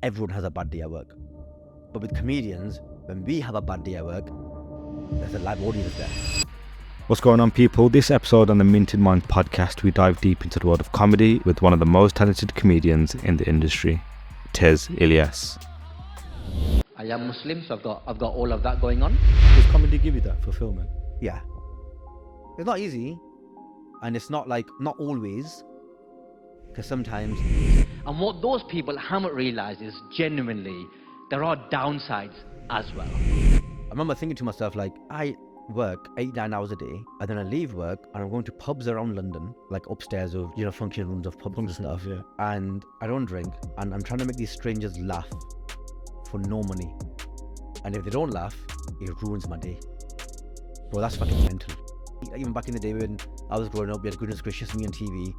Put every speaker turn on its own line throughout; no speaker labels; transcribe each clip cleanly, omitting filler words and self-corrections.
everyone has a bad day at work. But with comedians, when we have a bad day at work, there's a live audience there.
What's going on, people? This episode on the Minted Mind podcast, we dive deep into the world of comedy with one of the most talented comedians in the industry, Tez Ilyas.
I am Muslim, so I've got all of that going on.
Does comedy give you that fulfillment?
Yeah. It's not easy. And it's not always. Because sometimes.
And what those people haven't realized is genuinely there are downsides as well.
I remember thinking to myself, like, I work 8-9 hours a day, and then I leave work and I'm going to pubs around London, like upstairs of, function rooms of pubs and stuff.
Yeah.
And I don't drink, and I'm trying to make these strangers laugh for no money. And if they don't laugh, it ruins my day. Bro, that's fucking mental. Even back in the day when I was growing up, we had Goodness Gracious Me on TV.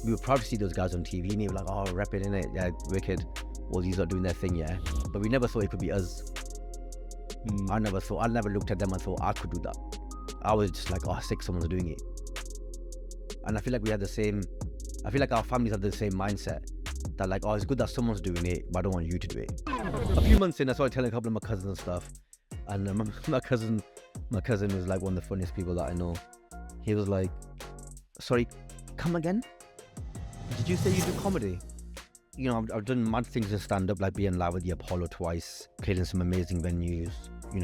We were proud to see those guys on TV, and they were like, oh, rep it, innit? Yeah, wicked. All these are doing their thing, yeah. But we never thought it could be us. I never looked at them and thought I could do that. I was just like, oh, sick, someone's doing it. And I feel like I feel like our families have the same mindset. That like, oh, it's good that someone's doing it, but I don't want you to do it. A few months in, I started telling a couple of my cousins and stuff. And my cousin was like one of the funniest people that I know. He was like, sorry, come again? Did you say you do comedy? I've done mad things in stand-up, like being live with the Apollo twice, played in some amazing venues,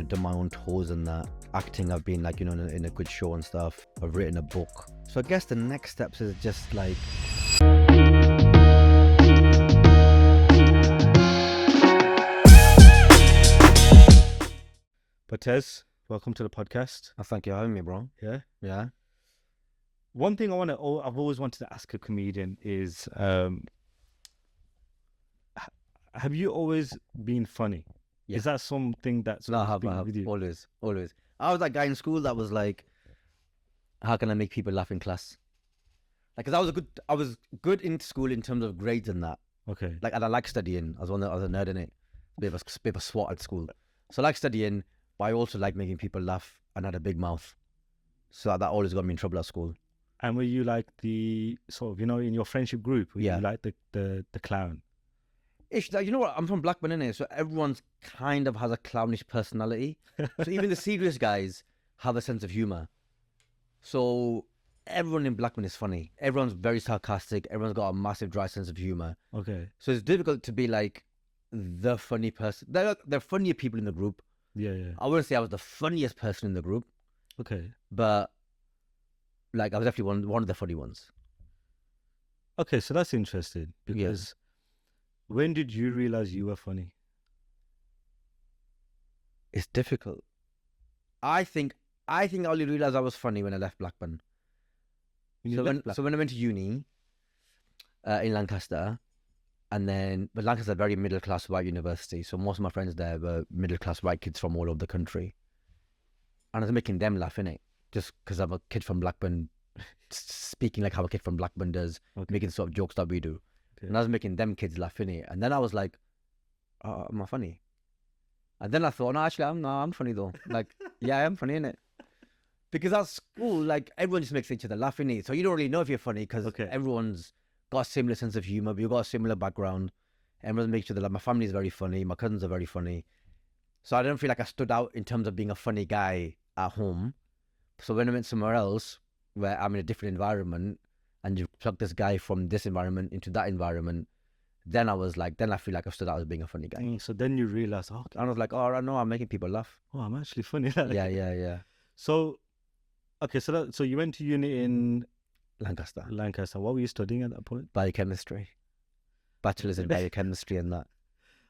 done my own tours and that. Acting, I've been like, in a good show and stuff. I've written a book. So I guess the next steps is just like...
But Tez, welcome to the podcast.
Thank you for having me, bro.
Yeah?
Yeah.
One thing I've always wanted to ask a comedian is... have you always been funny?
Yeah.
Is that something that's
No, I have.
with you?
Always. I was that guy in school that was like, how can I make people laugh in class? Like, cause I was good in school in terms of grades and that.
Okay.
Like, and I like studying. I was a nerd in it. Bit of a swat at school. So I like studying, but I also like making people laugh and had a big mouth. So that always got me in trouble at school.
And were you like the sort of, in your friendship group, were
Yeah.
you like the clown?
You know what? I'm from Blackburn, innit? So everyone's kind of has a clownish personality. So even the serious guys have a sense of humor. So everyone in Blackburn is funny. Everyone's very sarcastic. Everyone's got a massive dry sense of humor.
Okay.
So it's difficult to be like the funny person. There are funnier people in the group.
Yeah.
I wouldn't say I was the funniest person in the group,
Okay.
but like I was definitely one of the funny ones.
Okay, so that's interesting because when did you realize you were funny?
It's difficult. I think I only realized I was funny when I left Blackburn. So when I went to uni in Lancaster, but Lancaster is a very middle class white university, so most of my friends there were middle class white kids from all over the country, and I was making them laugh, innit? Just because I'm a kid from Blackburn, speaking like how a kid from Blackburn does, making sort of jokes that we do. Okay. And I was making them kids laugh, innit? And then I was like, oh, am I funny? And then I thought, no, actually, I'm funny though. Like, yeah, I am funny, innit? Because at school, like, everyone just makes each other laugh, innit? So you don't really know if you're funny because everyone's got a similar sense of humor, but you've got a similar background. Everyone makes each other laugh. My family is very funny. My cousins are very funny. So I don't feel like I stood out in terms of being a funny guy at home. So when I went somewhere else, where I'm in a different environment, and you plug this guy from this environment into that environment, then I feel like I stood out as being a funny guy.
So then you realize,
and I was like, oh, I know I'm making people laugh.
Oh, I'm actually funny.
Yeah.
So, okay, so you went to uni in
Lancaster.
What were you studying at that point?
Biochemistry. Bachelor's in biochemistry and that.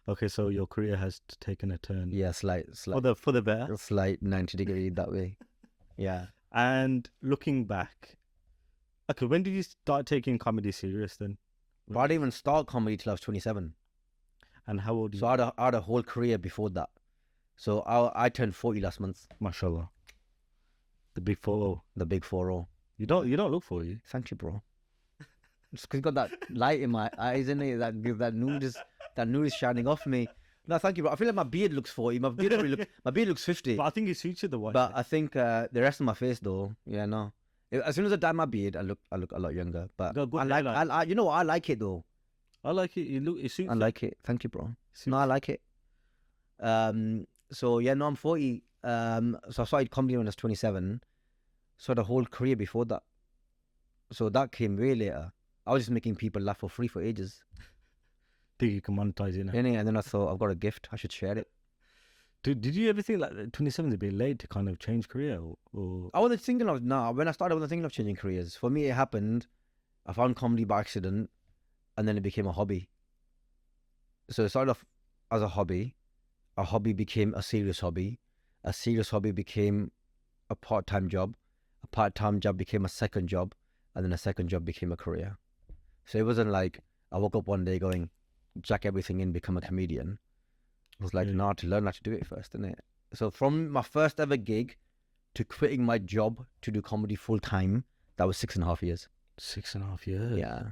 Okay, so your career has taken a turn.
Yeah, slight.
For the better.
A slight 90-degree that way. Yeah.
And looking back, okay, when did you start taking comedy serious then?
But I didn't even start comedy till I was 27.
And how old?
So I had a whole career before that. So I turned 40 last month.
Mashallah. The big 4-0.
The big 4-0.
You don't look 40.
Thank you, bro. Just because you got that light in my eyes, in it, that nude is shining off me. No, thank you, bro. I feel like my beard looks 40. My beard looks 50.
But I think it suits you the watch.
But I think the rest of my face, though, yeah, no. As soon as I dye my beard, I look a lot younger. But I like it though.
I like it. It suits
I
you.
like it. Thank you, bro.
Suits
No, I like it. So yeah, no, I'm 40. So I started comedy when I was 27. So the whole career before that. So that came way later. I was just making people laugh for free for ages.
Think you can monetize it now.
And then I thought, I've got a gift. I should share it.
Did you ever think like 27 is a bit late to kind of change career? Or
I wasn't thinking of, when I started, I wasn't thinking of changing careers. For me, it happened. I found comedy by accident, and then it became a hobby. So it started off as a hobby became a serious hobby became a part-time job, a part-time job became a second job, and then a second job became a career. So it wasn't like I woke up one day going, jack everything in, become a comedian. It was like,
Yeah.
to learn how to do it first, isn't it? So from my first ever gig to quitting my job to do comedy full-time, that was 6.5 years.
6.5 years.
Yeah.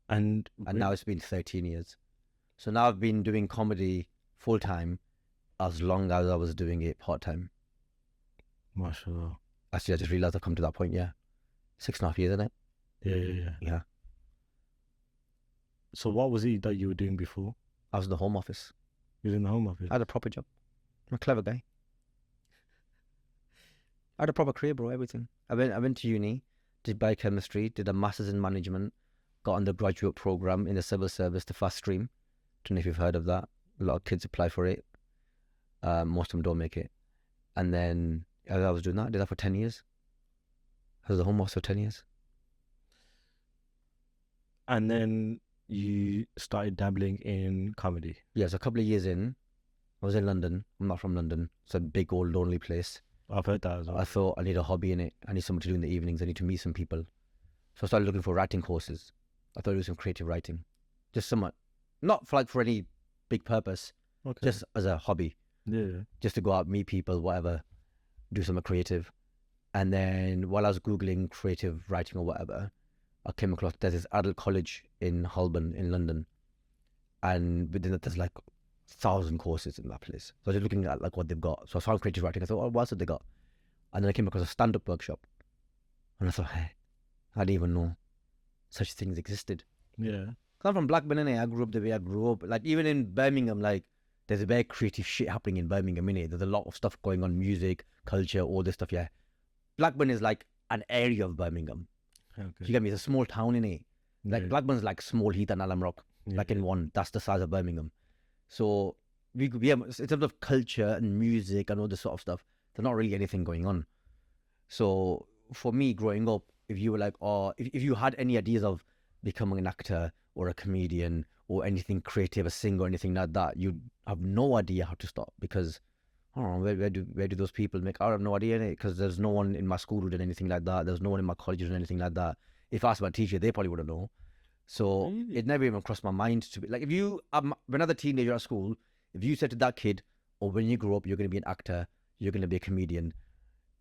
And
Now it's been 13 years. So now I've been doing comedy full-time as long as I was doing it part-time.
mashallah.
Actually, I just realized I've come to that point, yeah. 6.5 years, isn't it?
Yeah.
Yeah.
So what was it that you were doing before?
I was in the Home Office.
You was in the Home Office.
I had a proper job. I'm a clever guy. I had a proper career, bro, everything. I went to uni, did biochemistry, did a master's in management, got on the graduate program in the civil service, the fast stream. Don't know if you've heard of that. A lot of kids apply for it. Most of them don't make it. And then as I was doing that, I did that for 10 years. I was at the Home Office for 10 years.
And then you started dabbling in comedy.
Yeah, so a couple of years in, I was in London. I'm not from London. It's a big old lonely place.
I've heard that as well.
I thought I need a hobby in it. I need something to do in the evenings. I need to meet some people. So I started looking for writing courses. I thought I'd do some creative writing. Just somewhat, not for any big purpose,
Okay.
just as a hobby.
Yeah.
Just to go out, meet people, whatever, do something creative. And then while I was Googling creative writing or whatever, I came across, there's this adult college in Holborn in London. And within that, there's like 1,000 courses in that place. So I was just looking at like what they've got. So I found creative writing. I thought, what else have they got? And then I came across a stand-up workshop. And I thought, hey, I didn't even know such things existed.
Yeah.
'Cause I'm from Blackburn, innit? I grew up the way I grew up. Like even in Birmingham, like there's a very creative shit happening in Birmingham, innit? There's a lot of stuff going on, music, culture, all this stuff, yeah. Blackburn is like an area of Birmingham.
Okay.
You get me? It's a small town, innit? Like
Yeah.
Blackburn's like small Heath and Alum Rock,
Yeah.
like in one. That's the size of Birmingham. So we have, in terms of culture and music and all this sort of stuff, there's not really anything going on. So for me, growing up, if you were like, if you had any ideas of becoming an actor or a comedian or anything creative, a singer or anything like that, you'd have no idea how to start because I don't know, where do those people make? I have no idea, because there's no one in my school who did anything like that. There's no one in my college who did anything like that. If I asked my teacher, they probably wouldn't know. So
Really?
it never even crossed my mind to be like, if you, when I was a teenager at school, if you said to that kid, or when you grow up, you're going to be an actor, you're going to be a comedian,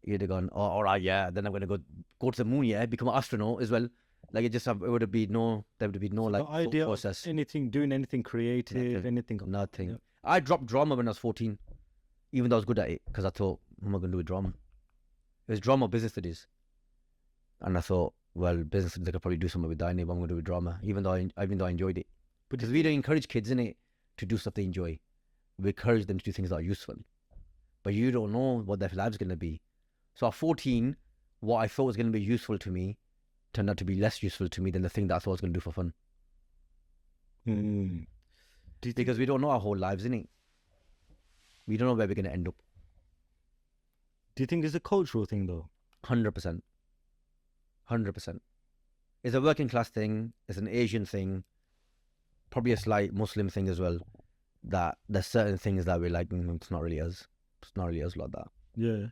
you'd have gone, oh, all right, yeah, then I'm going to go to the moon, yeah, become an astronaut as well. Like there would have been no like
The idea
process.
of doing anything creative,
Nothing.
anything.
Nothing.
Yeah.
I dropped drama when I was 14, even though I was good at it, because I thought, what am I going to do with drama? It was drama or business studies. And I thought, well, business studies, I could probably do something with that, but I'm going to do with drama, even though I enjoyed it. Because we don't encourage kids, innit, to do stuff they enjoy. We encourage them to do things that are useful. But you don't know what their life's going to be. So at 14, what I thought was going to be useful to me turned out to be less useful to me than the thing that I thought I was going to do for fun.
Mm.
Because we don't know our whole lives, innit? We don't know where we're going to end up.
Do you think it's a cultural thing though?
100%. 100%. It's a working class thing. It's an Asian thing. Probably a slight Muslim thing as well. That there's certain things that we're like, it's not really us. It's not really us like that.
Yeah.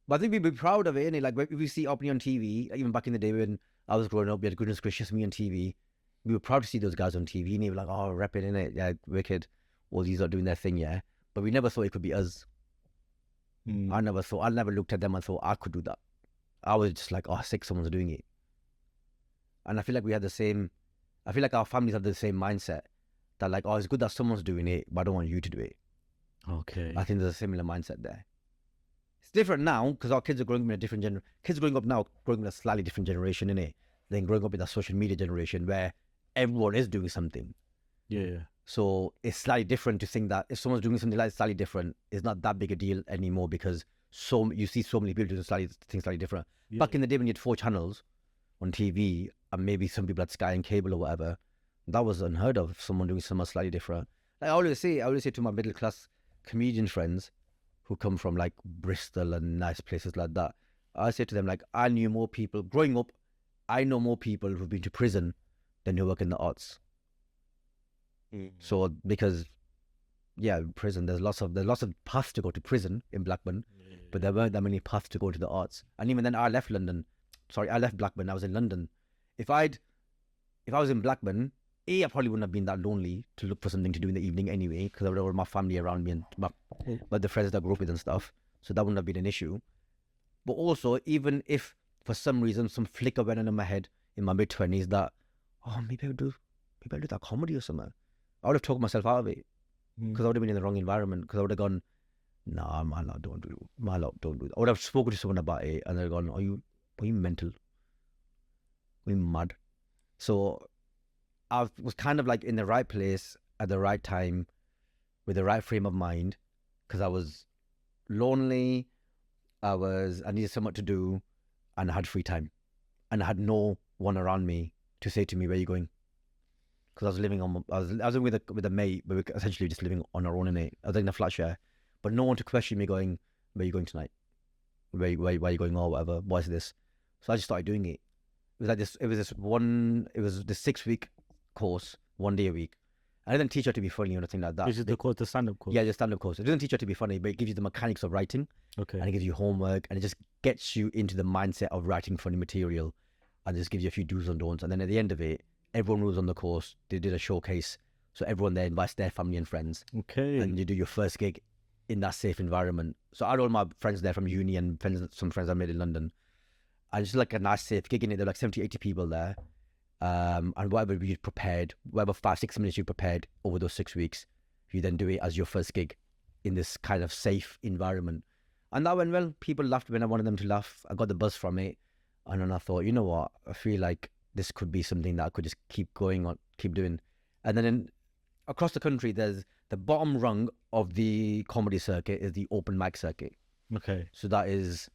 But I think we'd be proud of it, innit? Like, if we see Opni on TV, like even back in the day when I was growing up, we had Goodness Gracious Me on TV. We were proud to see those guys on TV, and they were like, oh, rep it, innit? Yeah, wicked. All these are doing their thing, yeah. But we never thought it could be us.
Mm.
I never looked at them and thought I could do that. I was just like, oh, sick, someone's doing it. And I feel like I feel like our families have the same mindset. That like, oh, it's good that someone's doing it, but I don't want you to do it.
Okay.
I think there's a similar mindset there. It's different now because our kids are growing up in a different generation. Kids growing up now, growing up in a slightly different generation, innit? Than growing up in a social media generation where everyone is doing something.
Yeah.
So it's slightly different to think that if someone's doing something like slightly different, it's not that big a deal anymore because you see so many people doing things slightly different.
Yeah.
Back in the day when you had 4 channels on TV and maybe some people had Sky and cable or whatever, that was unheard of. Someone doing something slightly different. Like I always say to my middle class comedian friends who come from like Bristol and nice places like that, I say to them like, I knew more people growing up. I know more people who've been to prison than who work in the arts. So because prison, there's lots of paths to go to prison in Blackburn, but there weren't that many paths to go to the arts. And even then I left Blackburn, I was in London. If I was in Blackburn, I probably wouldn't have been that lonely to look for something to do in the evening anyway, because I would have had my family around me and but the friends that I grew up with and stuff, so that wouldn't have been an issue. But also, even if for some reason some flicker went on in my head in my mid-20s that, maybe I'll do that comedy or something, I would have talked myself out of it because I would have been in the wrong environment. Because I would have gone, nah, my lot, don't do that. I would have spoken to someone about it and they'd gone, are you mental? Are you mad? So I was kind of like in the right place at the right time with the right frame of mind because I was lonely, I needed something to do, and I had free time, and I had no one around me to say to me, where are you going? Because I was living with a mate, but we were essentially just living on our own in it. I was in a flat share, but no one to question me going, where are you going tonight? Where are you going or whatever? What is this? So I just started doing it. It was like this. It was the 6-week course, 1 day a week. I didn't teach her to be funny or anything like that.
Is it the stand-up course?
Yeah, the stand-up course. It doesn't teach her to be funny, but it gives you the mechanics of writing.
Okay.
And it gives you homework, and it just gets you into the mindset of writing funny material, and just gives you a few do's and don'ts. And then at the end of it, everyone who was on the course, they did a showcase. So everyone there invites their family and friends.
Okay.
And you do your first gig in that safe environment. So I had all my friends there from uni and some friends I made in London. And it's like a nice safe gig in it. There were like 70, 80 people there. And whatever you prepared, whatever 5-6 minutes you prepared over those 6 weeks, you then do it as your first gig in this kind of safe environment. And that went well. People laughed when I wanted them to laugh. I got the buzz from it. And then I thought, you know what? I feel like this could be something that I could just keep going on, keep doing. And then across the country, there's the bottom rung of the comedy circuit is the open mic circuit.
Okay.
So that is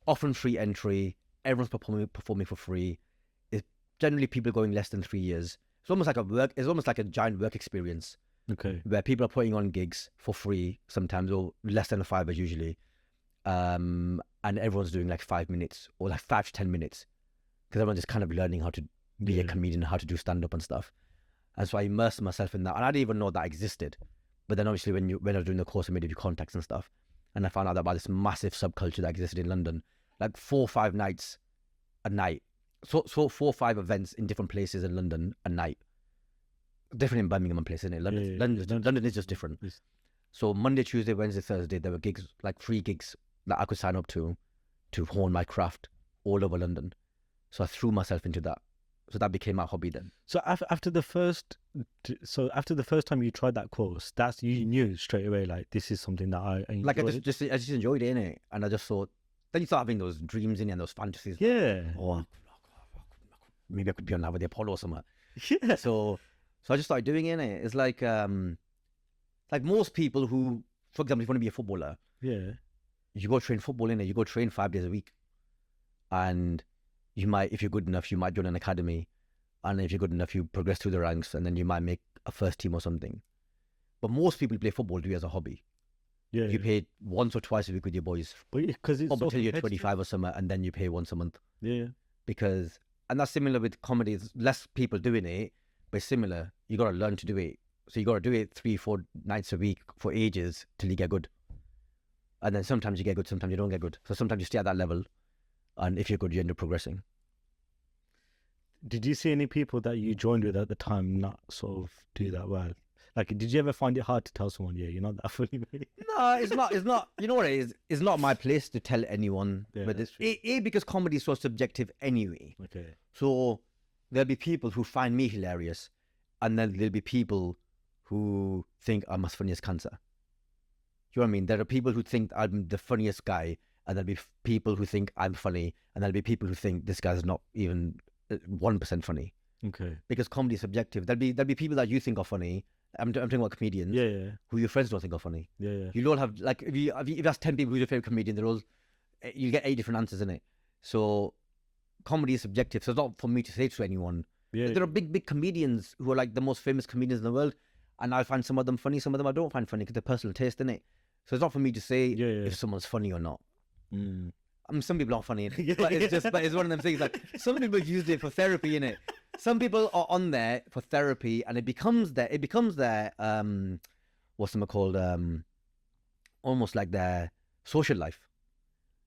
often free entry. Everyone's performing for free. It's generally people going less than 3 years. It's almost like a giant work experience.
Okay.
Where people are putting on gigs for free sometimes, or less than a $5 usually. And everyone's doing like 5 minutes or like 5 to 10 minutes. Because everyone's just kind of learning how to be a comedian, how to do stand-up and stuff. And so I immersed myself in that. And I didn't even know that existed. But then obviously when I was doing the course, I made a few contacts and stuff. And I found out about this massive subculture that existed in London. Like 4 or 5 nights a night. So 4 or 5 events in different places in London a night. Different in Birmingham and places, isn't it? London is just different.
Yes.
So Monday, Tuesday, Wednesday, Thursday, there were gigs, like free gigs that I could sign up to hone my craft all over London. So I threw myself into that. So that became my hobby then.
So after the first time you tried that course, you knew straight away like this is something that I enjoy.
Like I just enjoyed it, innit? And I just thought, then you start having those dreams in you and those fantasies.
Yeah.
Like, maybe I could be on that with the Apollo or something.
Yeah.
So I just started doing it, innit? It's like most people who, for example, if you want to be a footballer,
yeah,
you go train football, innit? You go train 5 days a week. And you might, if you're good enough, you might join an academy. And if you're good enough, you progress through the ranks and then you might make a first team or something. But most people play football do it as a hobby.
Yeah.
You pay once or twice a week with your boys.
But because it's
up
so
until you're
competitive.
25 or something, and then you pay once a month.
Yeah.
And that's similar with comedy. There's less people doing it, but it's similar. You got to learn to do it. So you got to do it 3-4 nights a week for ages till you get good. And then sometimes you get good, sometimes you don't get good. So sometimes you stay at that level. And if you're good, you end up progressing.
Did you see any people that you joined with at the time not sort of do that well? Like, did you ever find it hard to tell someone, yeah, you're not that funny, mate?
No, it's not. You know what it is? It's not my place to tell anyone.
Yeah,
but
that's
because comedy is so subjective anyway.
Okay.
So there'll be people who find me hilarious, and then there'll be people who think I'm as funny as cancer. You know what I mean? There are people who think I'm the funniest guy, and there'll be people who think I'm funny, and there'll be people who think this guy's not even 1% funny.
Okay.
because comedy is subjective. There'll be people that you think are funny. I'm talking about comedians.
Yeah.
Who your friends don't think are funny.
Yeah.
You'll all have, like, if you ask 10 people who's your favorite comedian, they're all, you get 8 different answers in it. So comedy is subjective. So it's not for me to say to anyone.
Yeah.
There are big comedians who are like the most famous comedians in the world, and I find some of them funny, some of them I don't find funny because they're personal taste in it. So it's not for me to say if someone's funny or not.
Mm.
I mean, some people aren't funny, but it's one of them things. Like, some people use it for therapy, innit? Some people are on there for therapy, and it becomes their what's them called, almost like their social life.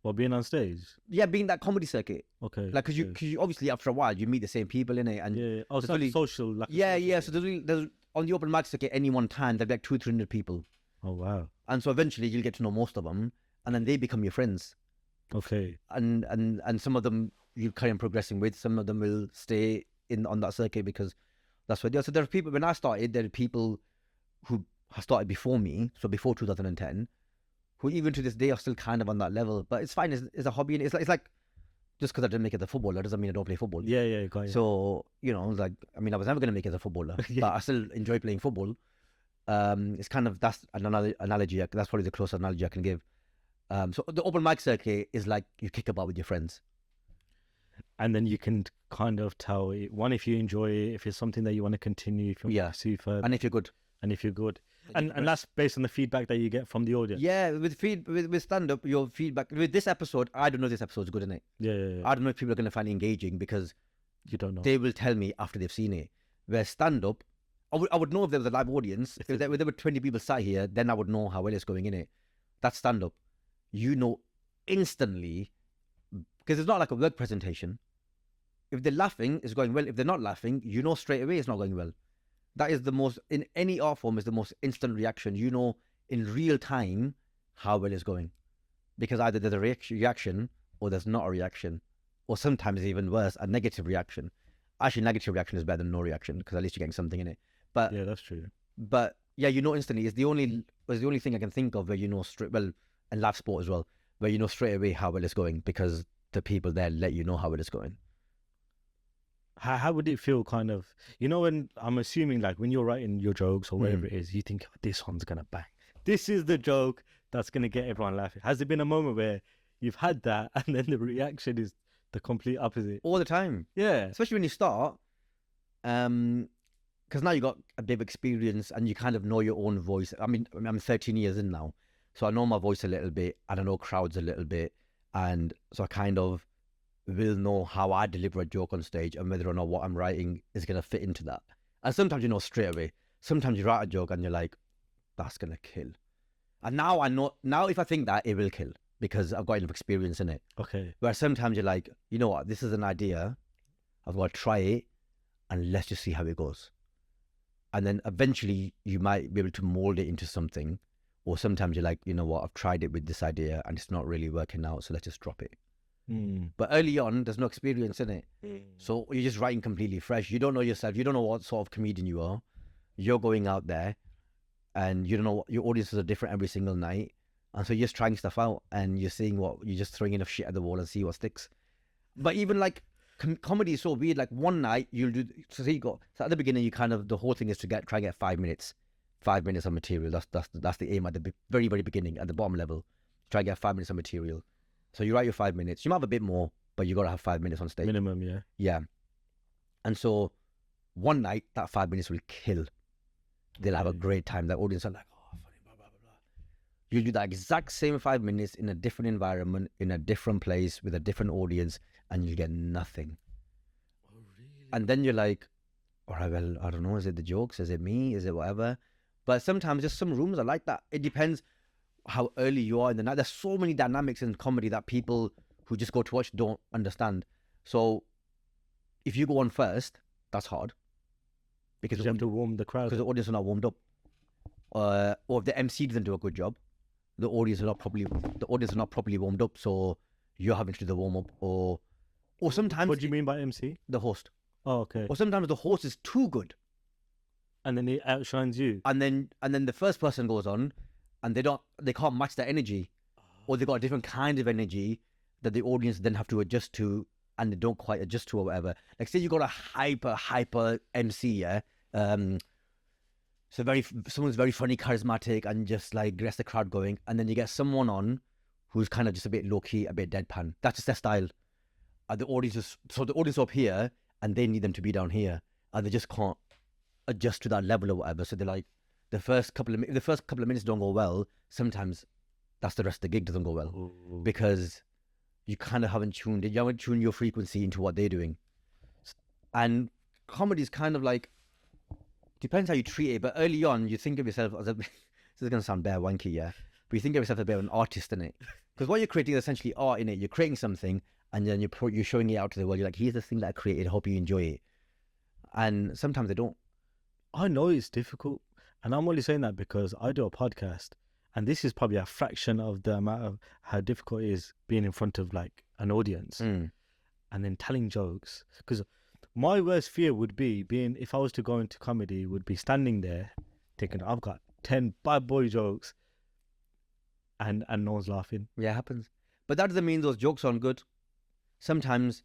Well, being on stage.
Yeah, being that comedy circuit.
Okay.
Like, cause you obviously after a while you meet the same people in it, and
Oh, so
really,
social. Like
So there's on the open mic circuit any one time there'll be like 200-300 people.
Oh wow.
And so eventually you'll get to know most of them, and then they become your friends.
Okay.
And some of them you carry on progressing with. Some of them will stay on that circuit because that's what they are. So there are people, when I started, there are people who have started before me, so before 2010, who even to this day are still kind of on that level. But it's fine. It's a hobby, and it's like just because I didn't make it as a footballer doesn't mean I don't play football.
Yeah, got it.
So, like, I mean, I was never going to make it as a footballer, but I still enjoy playing football. It's kind of, that's an analogy. That's probably the closest analogy I can give. So the open mic circuit is like you kick about with your friends.
And then you can kind of tell, one, if you enjoy it, if it's something that you want to continue, if you want to pursue further.
And if you're good.
And that's based on the feedback that you get from the audience.
Yeah, with stand-up, your feedback, with this episode, I don't know if this episode's good, innit?
Yeah.
I don't know if people are going to find it engaging because
you don't know.
They will tell me after they've seen it. Where stand-up, I would know if there was a live audience. If there were 20 people sat here, then I would know how well it's going, innit? That's stand-up. You know instantly, because it's not like a work presentation. If they're laughing, it's going well. If they're not laughing, you know straight away it's not going well. That is the most, in any art form, is the most instant reaction. You know in real time how well it's going. Because either there's a reaction or there's not a reaction. Or sometimes even worse, a negative reaction. Actually, negative reaction is better than no reaction because at least you're getting something in it. But
yeah, that's true.
But yeah, you know instantly. It's the only thing I can think of where you know straight, well, and live sport as well, where you know straight away how well it's going because the people there let you know how well it's going.
How would it feel, kind of, when I'm assuming, like, when you're writing your jokes or whatever it is, you think, oh, this one's gonna bang, this is the joke that's gonna get everyone laughing. Has there been a moment where you've had that and then the reaction is the complete opposite?
All the time.
Yeah,
especially when you start, because now you got a bit of experience and you kind of know your own voice. I mean, I'm 13 years in now, so I know my voice a little bit and I know crowds a little bit, and so I kind of will know how I deliver a joke on stage and whether or not what I'm writing is going to fit into that. And sometimes you know straight away. Sometimes you write a joke and you're like, that's going to kill. And now I know, if I think that, it will kill because I've got enough experience in it.
Okay.
Where sometimes you're like, you know what, this is an idea. I've got to try it and let's just see how it goes. And then eventually you might be able to mold it into something. Or sometimes you're like, you know what, I've tried it with this idea and it's not really working out, so let's just drop it. But early on, there's no experience in it. So you're just writing completely fresh. You don't know yourself. You don't know what sort of comedian you are. You're going out there and you don't know what your audiences are different every single night. And so you're just trying stuff out and you're seeing you're just throwing enough shit at the wall and see what sticks. But even like comedy is so weird. Like one night you'll do, so at the beginning, you kind of, the whole thing is to try and get 5 minutes of material. That's the aim at the very, very beginning, at the bottom level. Try and get 5 minutes of material. So you write your 5 minutes. You might have a bit more, but you got to have 5 minutes on stage.
Minimum, yeah.
Yeah. And so one night, that 5 minutes will kill. They'll have a great time. The audience are like, oh, funny, blah, blah, blah, blah. You do that exact same 5 minutes in a different environment, in a different place, with a different audience, and you get nothing.
Oh, really?
And then you're like, all right, well, I don't know. Is it the jokes? Is it me? Is it whatever? But sometimes just some rooms are like that. It depends how early you are in the night. There's so many dynamics in comedy that people who just go to watch don't understand. So if you go on first, that's hard because
you have to warm the crowd
because the audience are not warmed up. Or if the MC doesn't do a good job, the audience are not properly warmed up. So you're having to do the warm up, or sometimes.
What do you mean by MC?
The host.
Oh, okay.
Or sometimes the host is too good,
and then it outshines you.
And then the first person goes on. And they can't match that energy, or they got a different kind of energy that the audience then have to adjust to and they don't quite adjust to or whatever. Like say you got a hyper MC, yeah. Someone's very funny, charismatic, and just like gets the crowd going, and then you get someone on who's kind of just a bit low key, a bit deadpan. That's just their style. And the audience up here, and they need them to be down here, and they just can't adjust to that level or whatever. So they're like, the first couple of minutes don't go well. Sometimes that's the rest of the gig doesn't go well.
Ooh.
Because you kind of haven't tuned your frequency into what they're doing. And comedy is kind of like, depends how you treat it, but early on you think of yourself as this is going to sound bare wanky, yeah, but you think of yourself as a bit of an artist in it, because what you're creating is essentially art in it. You're creating something, and then you're showing it out to the world. You're like, here's the thing that I created, hope you enjoy it. And sometimes they don't.
I know it's difficult, and I'm only saying that because I do a podcast, and this is probably a fraction of the amount of how difficult it is being in front of like an audience and then telling jokes. Because my worst fear would be being, if I was to go into comedy, would be standing there thinking, I've got 10 bad boy jokes and no one's laughing.
Yeah, it happens. But that doesn't mean those jokes aren't good. Sometimes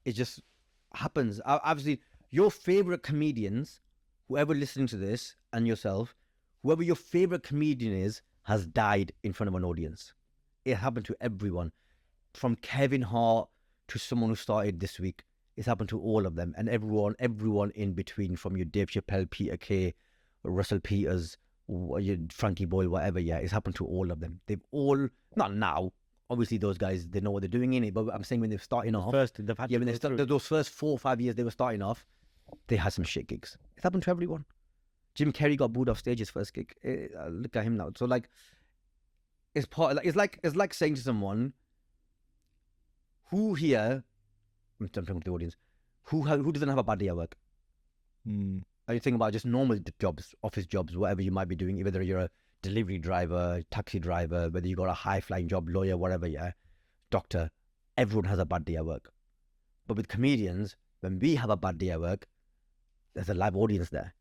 it just happens. Obviously, your favorite comedians, whoever listening to this, and yourself, whoever your favorite comedian is, has died in front of an audience. It happened to everyone. From Kevin Hart to someone who started this week. It's happened to all of them, and everyone in between, from your Dave Chappelle, Peter Kay, Russell Peters, your Frankie Boyle, whatever. Yeah, it's happened to all of them. They've all, not now, obviously those guys, they know what they're doing in it, but I'm saying when they're starting off, when they start, those first 4 or 5 years they were starting off, they had some shit gigs. It's happened to everyone. Jim Carrey got booed off stage his first gig. Look at him now. So like, it's like saying to someone, who here, I'm talking to the audience, who doesn't have a bad day at work? Are you thinking about just normal jobs, office jobs, whatever you might be doing, whether you're a delivery driver, taxi driver, whether you got a high flying job, lawyer, whatever, yeah, doctor, everyone has a bad day at work. But with comedians, when we have a bad day at work, there's a live audience there.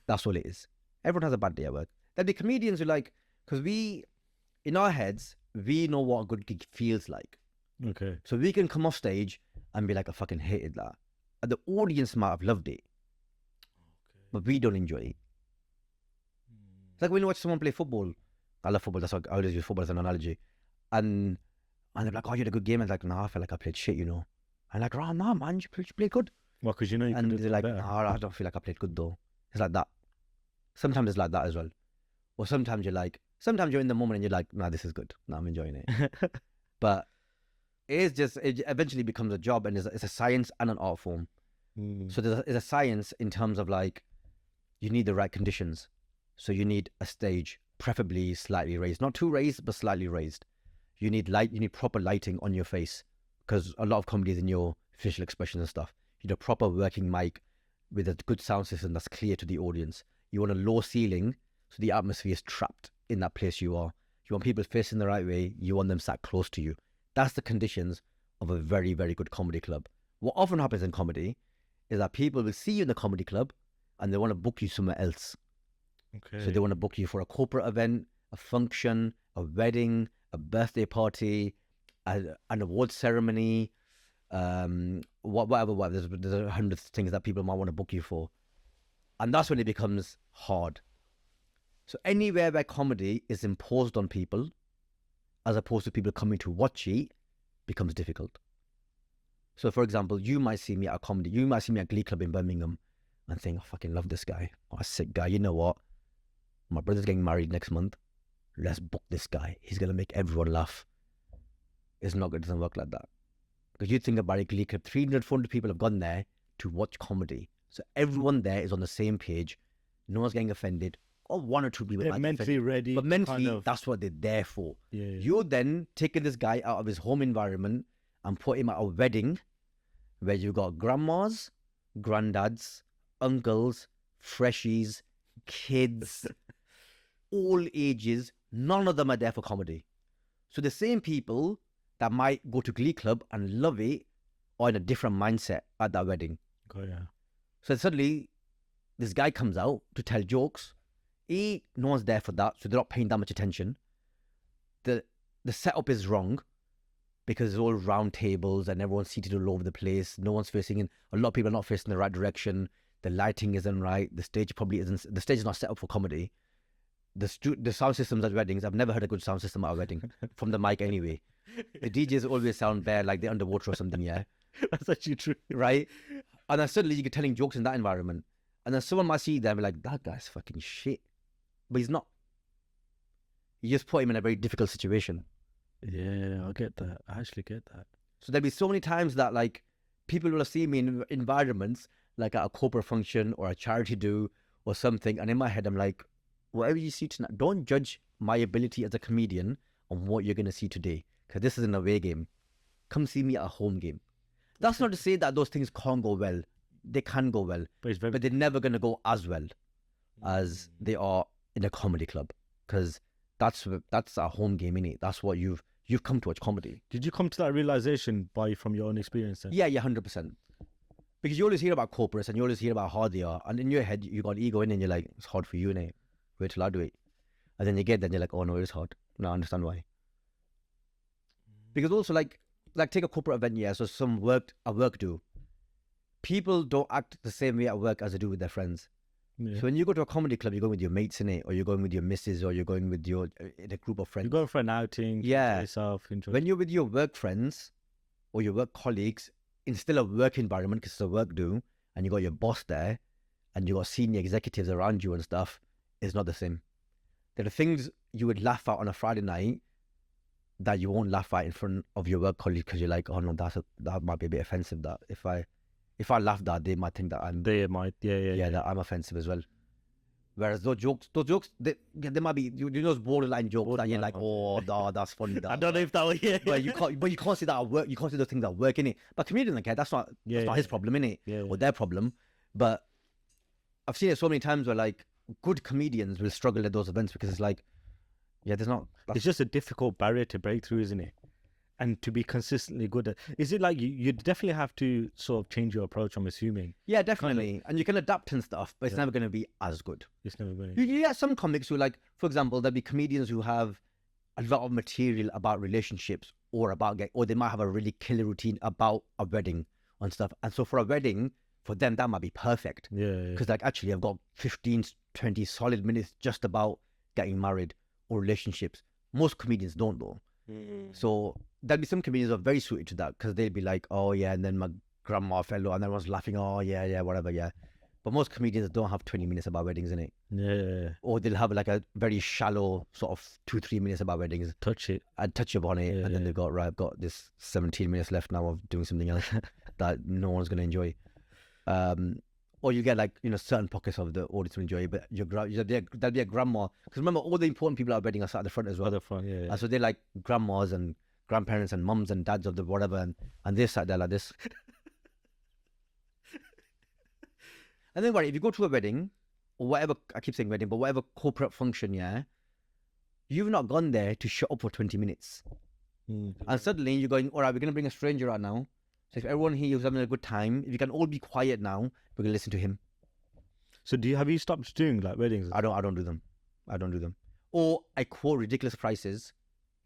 That's all it is. Everyone has a bad day at work. Then the comedians are like, because in our heads, we know what a good gig feels like.
Okay.
So we can come off stage and be like, I fucking hated that. And the audience might have loved it. But we don't enjoy it. It's like when you watch someone play football. I love football. That's why I always use football as an analogy. And they're like, oh, you had a good game. And like, nah, I felt like I played shit, you know. I'm like, oh, nah, man, you played good.
Well, because you know you
and
could
they're like,
better.
nah, I don't feel like I played good though. It's like that. Sometimes it's like that as well. Or sometimes you're in the moment and you're like, nah, this is good. Nah, I'm enjoying it. But it eventually becomes a job, and it's a science and an art form. So there's a science in terms of like, you need the right conditions. So you need a stage, preferably slightly raised, not too raised, but slightly raised. You need light, you need proper lighting on your face, because a lot of comedy is in your facial expressions and stuff. You need a proper working mic with a good sound system that's clear to the audience. You want a low ceiling, so the atmosphere is trapped in that place you are. You want people facing the right way. You want them sat close to you. That's the conditions of a very, very good comedy club. What often happens in comedy is that people will see you in the comedy club and they want to book you somewhere else.
Okay.
So they want to book you for a corporate event, a function, a wedding, a birthday party, an award ceremony, whatever. There's 100 things that people might want to book you for. And that's when it becomes hard. So anywhere where comedy is imposed on people, as opposed to people coming to watch it, becomes difficult. So for example, you might see me at Glee Club in Birmingham and think, I fucking love this guy. Oh, a sick guy. You know what? My brother's getting married next month. Let's book this guy. He's going to make everyone laugh. It's not good. It doesn't work like that. Because you think about it, Glee Club, 300, 400 people have gone there to watch comedy. So everyone there is on the same page. No one's getting offended. Or one or two people
They're mentally ready.
But mentally, that's what they're there for.
Yeah.
You're then taking this guy out of his home environment and put him at a wedding where you got grandmas, granddads, uncles, freshies, kids, all ages. None of them are there for comedy. So the same people that might go to Glee Club and love it are in a different mindset at that wedding.
Oh, yeah.
So suddenly, this guy comes out to tell jokes. No one's there for that, so they're not paying that much attention. The setup is wrong. because it's all round tables and everyone's seated all over the place. No one's facing in. A lot of people are not facing the right direction. The lighting isn't right. The stage probably isn't. The stage is not set up for comedy. The sound systems at weddings, I've never heard a good sound system at a wedding from the mic anyway. The DJs always sound bare, like they're underwater or something. Yeah,
That's actually true.
right. And then suddenly you get telling jokes in that environment, and then someone might see them and be like, "That guy's fucking shit," but he's not. You just put him in a very difficult situation.
Yeah, I get that. I actually get that.
So there'll be so many times that like people will see me in environments like at a corporate function or a charity do or something, and in my head I'm like, whatever you see tonight, don't judge my ability as a comedian on what you're gonna see today, because this is an away game. Come see me at a home game. That's not to say that those things can't go well. They can go well,
But it's very
but they're never gonna go as well as they are in a comedy club, because that's a home game, innit? That's what you've come to watch comedy.
Did you come to that realization from your own experience then?
Yeah, 100%. Because you always hear about corporates and you always hear about how hard they are, and in your head you got ego in, and you're like, it's hard for you, innit? Wait till I do it. And then you get there and you're like, oh no, it is hard. No, I understand why. Because also like take a corporate event, yeah. So some work do. People don't act the same way at work as they do with their friends.
Yeah.
So when you go to a comedy club, you're going with your mates in it, or you're going with your missus, or you're going with in a group of friends.
You go for an outing,
Yeah.
enjoy yourself, enjoy.
When you're with your work friends or your work colleagues, in still a work environment, because it's a work do, and you got your boss there, and you got senior executives around you and stuff, it's not the same. There are things you would laugh at on a Friday night that you won't laugh at in front of your work colleagues, because you're like, oh no, that might be a bit offensive. That if I laugh that, they might think that I'm that I'm offensive as well. Whereas those jokes, they might be you know those borderline jokes that you're like, oh, no, that's funny.
I don't know if that was
But you can't see that at work. You can't see those things at work, innit? But comedians don't care. That's not his problem, innit? Or their problem. But I've seen it so many times where like good comedians will struggle at those events, because it's like, there's not.
It's just a difficult barrier to break through, isn't it? And to be consistently good at, is it like you definitely have to sort of change your approach, I'm assuming?
Yeah, definitely. And you can adapt and stuff, but it's never going to be as good.
It's never going to.
You get some comics who, like, for example, there'll be comedians who have a lot of material about relationships or they might have a really killer routine about a wedding and stuff. And so for a wedding, for them, that might be perfect.
Yeah.
Because like, actually, I've got 15, 20 solid minutes just about getting married or relationships. Most comedians don't, though. So there'll be some comedians who are very suited to that, because they'll be like, oh yeah, and then my grandma fell, and everyone's laughing, oh yeah, whatever, yeah. But most comedians don't have 20 minutes about weddings, innit?
Yeah.
Or they'll have like a very shallow sort of 2-3 minutes about weddings.
Touch it.
And touch upon it, and then they've got, right, I've got this 17 minutes left now of doing something else that no one's going to enjoy. Or you get like, certain pockets of the audience will enjoy it, but there'll be a grandma. Because remember, all the important people at a wedding are sat at the front as well.
At the front, yeah.
And so they're like grandmas and grandparents and mums and dads of the whatever, and they sat there like this. And then if you go to a wedding, or whatever, I keep saying wedding, but whatever corporate function, you've not gone there to shut up for 20 minutes. And suddenly you're going, all right, we're going to bring a stranger out now. So if everyone here is having a good time, if you can all be quiet now, we're going to listen to him.
So have you stopped doing like weddings?
I don't do them. Or I quote ridiculous prices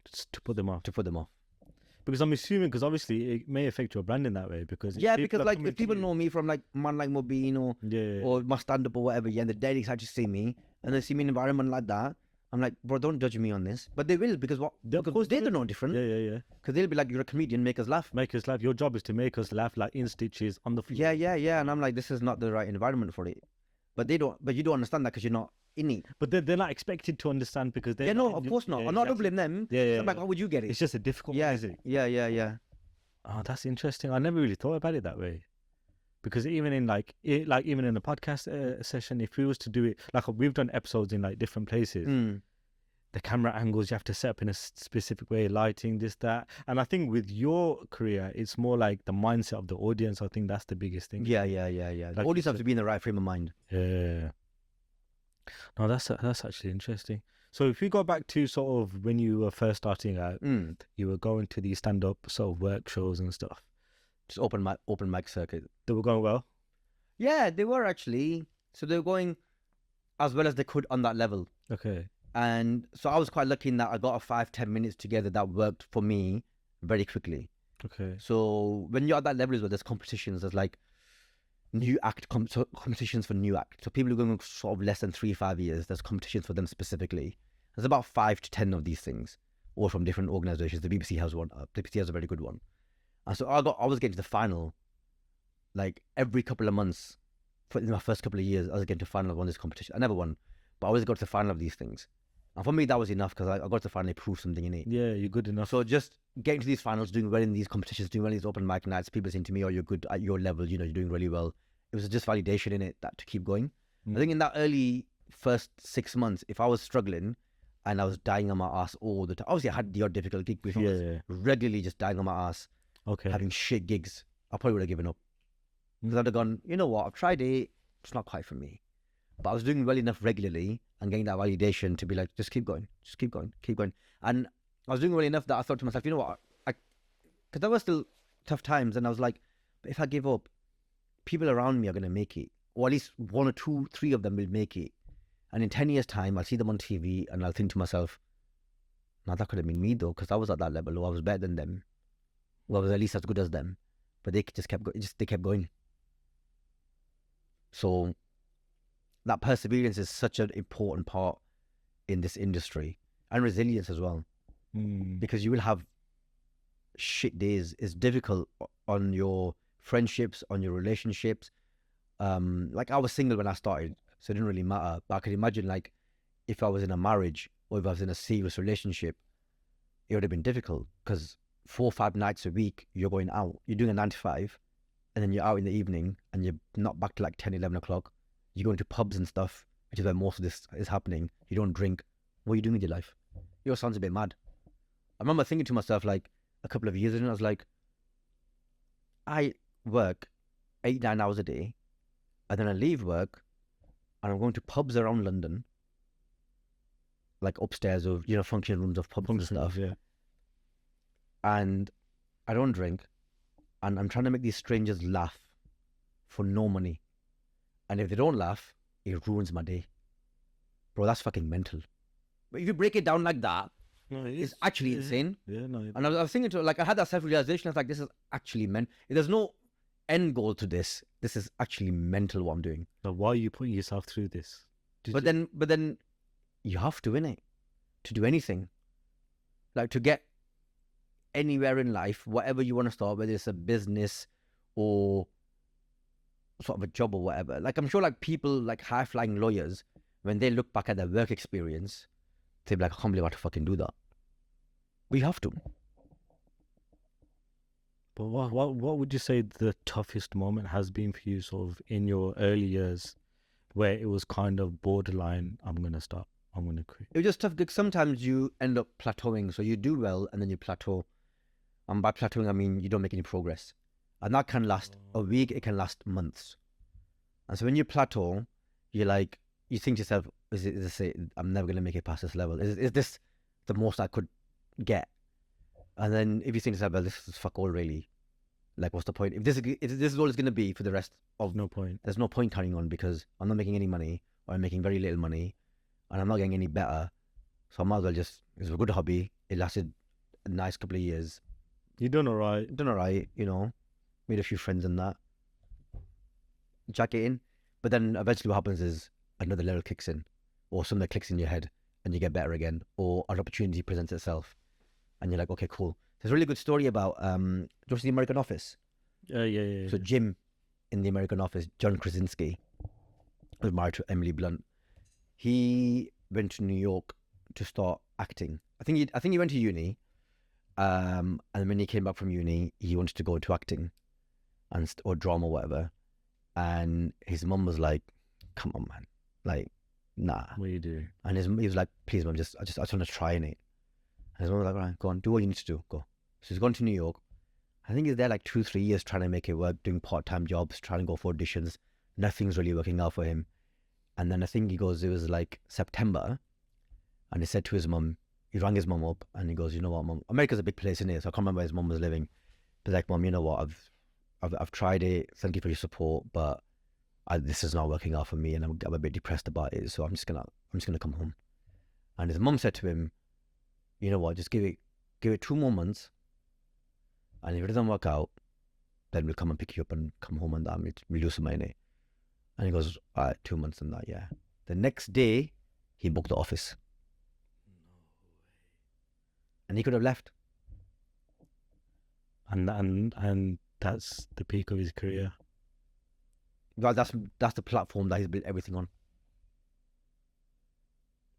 Just to put them off.
Because
I'm assuming, because obviously it may affect your brand in that way. Because
because like if people know me from like man like Mobeen or my stand up or whatever, and they're dead excited to see me, and they see me in an environment like that, I'm like, bro, don't judge me on this. But they will, because because they don't know different.
Yeah.
Because they'll be like, you're a comedian, make us laugh.
Make us laugh. Your job is to make us laugh, like in stitches on the floor.
Yeah. And I'm like, this is not the right environment for it. But you don't understand that because you're not in it.
But they're not expected to understand, because they're
of course not. I'm not doubling them.
Yeah.
I'm like, how would you get it?
It's just a difficult one, isn't it?
Yeah.
Oh, that's interesting. I never really thought about it that way. Because even in even in a podcast session, if we was to do it, like we've done episodes in like different places, the camera angles you have to set up in a specific way, lighting, this, that. And I think with your career, it's more like the mindset of the audience. I think that's the biggest thing.
Yeah. The audience have to be in the right frame of mind.
Yeah. No, that's actually interesting. So if we go back to sort of when you were first starting out, you were going to these stand-up sort of work shows and stuff.
Just open mic circuit.
They were going well?
Yeah, they were actually. So they were going as well as they could on that level.
Okay.
And so I was quite lucky in that I got a 5-10 minutes together that worked for me very quickly.
Okay.
So when you're at that level as well, there's competitions. There's like new act competitions for new act. So people who are going sort of less than 3-5 years, there's competitions for them specifically. There's about 5 to 10 of these things, all from different organizations. The BBC has one. The BBC has a very good one. And so I was getting to the final like every couple of months. For in my first couple of years, I was getting to the final of one of this competition. I never won, but I always got to the final of these things. And for me, that was enough because I got to finally prove something in it.
Yeah, you're good enough.
So just getting to these finals, doing well in these competitions, doing well in these open mic nights, people saying to me, "Oh, you're good at your level. You know, you're doing really well." It was just validation in it that to keep going. I think in that early first 6 months, if I was struggling and I was dying on my ass all the time, obviously I had the odd difficult gig before.
Yeah.
Regularly just dying on my ass,
Okay.
having shit gigs. I probably would have given up because I'd have gone, you know what? I've tried it. It's not quite for me. But I was doing well enough regularly and getting that validation to be like, just keep going, keep going. And I was doing well enough that I thought to myself, you know what? Because there were still tough times, and I was like, but if I give up, people around me are going to make it, or at least 1 or 2, 3 of them will make it. And in 10 years' time, I'll see them on TV, and I'll think to myself, now that could have been me though, because I was at that level, or I was better than them, or I was at least as good as them. But they just kept they kept going. So that perseverance is such an important part in this industry, and resilience as well, because you will have shit days. It's difficult on your friendships, on your relationships. Like I was single when I started, so it didn't really matter. But I could imagine like if I was in a marriage or if I was in a serious relationship, it would have been difficult because 4 or 5 nights a week you're going out, you're doing a 9 to 5, and then you're out in the evening and you're not back to like 10, 11 o'clock. You go into pubs and stuff, which is where most of this is happening. You don't drink. What are you doing with your life? Your sounds a bit mad. I remember thinking to myself like a couple of years ago, I was like, I work 8, 9 hours a day, and then I leave work and I'm going to pubs around London, like upstairs of, you know, function rooms of pubs and stuff.
Yeah.
And I don't drink, and I'm trying to make these strangers laugh for no money. And if they don't laugh, it ruins my day. Bro, that's fucking mental. But if you break it down like that,
No,
it's actually insane.
Yeah, no.
And I was thinking to, like, I had that self-realization. I was like, this is actually there's no end goal to this. This is actually mental what I'm doing.
So why are you putting yourself through this?
But then you have to, innit? To do anything. Like to get anywhere in life, whatever you want to start, whether it's a business or sort of a job or whatever. Like I'm sure like people like high-flying lawyers, when they look back at their work experience, they'll be like, I can't believe I had to fucking do that. We have to.
But what would you say the toughest moment has been for you sort of in your early years where it was kind of borderline, I'm going to stop, I'm going to quit?
It was just tough because sometimes you end up plateauing. So you do well and then you plateau. And by plateauing, I mean you don't make any progress. And that can last a week, it can last months. And so when you plateau, you're like, you think to yourself, is it I'm never going to make it past this level? Is this the most I could get? And then if you think to yourself, well, this is fuck all really. Like, what's the point? If this is all it's going to be for the rest of...
No point.
There's no point carrying on because I'm not making any money, or I'm making very little money, and I'm not getting any better. So I might as well just... It's a good hobby. It lasted a nice couple of years.
You done all right.
Done all right, you know. Made a few friends in that. Jack it in. But then eventually what happens is another level kicks in, or something clicks in your head and you get better again, or an opportunity presents itself and you're like, okay, cool. There's a really good story about just the American Office.
Yeah.
So Jim in the American Office, John Krasinski, was married to Emily Blunt. He went to New York to start acting. I think he went to uni, and when he came back from uni, he wanted to go into acting or drama or whatever. And his mum was like, "Come on, man, like, nah."
What do you do?
And he was like, "Please, mum, I just want to try in it." And his mum was like, "All right, go on, do what you need to do, go." So he's gone to New York. I think he's there like 2-3 years trying to make it work, doing part-time jobs, trying to go for auditions. Nothing's really working out for him. And then I think it was like September, and he said to his mum, he rang his mum up and he goes, "You know what, mum, America's a big place in it, so I can't remember where his mum was living. But like, "Mum, you know what, I've tried it, thank you for your support, but this is not working out for me, and I'm a bit depressed about it, so I'm just gonna come home." And his mum said to him, "You know what, just give it 2 more months, And if it doesn't work out, then we'll come and pick you up and come home and that. We'll do some money. And he goes, all right, 2 months and that, yeah. The next day, he booked the office. And he could have left.
And that's the peak of his career.
Well, that's the platform that he's built everything on.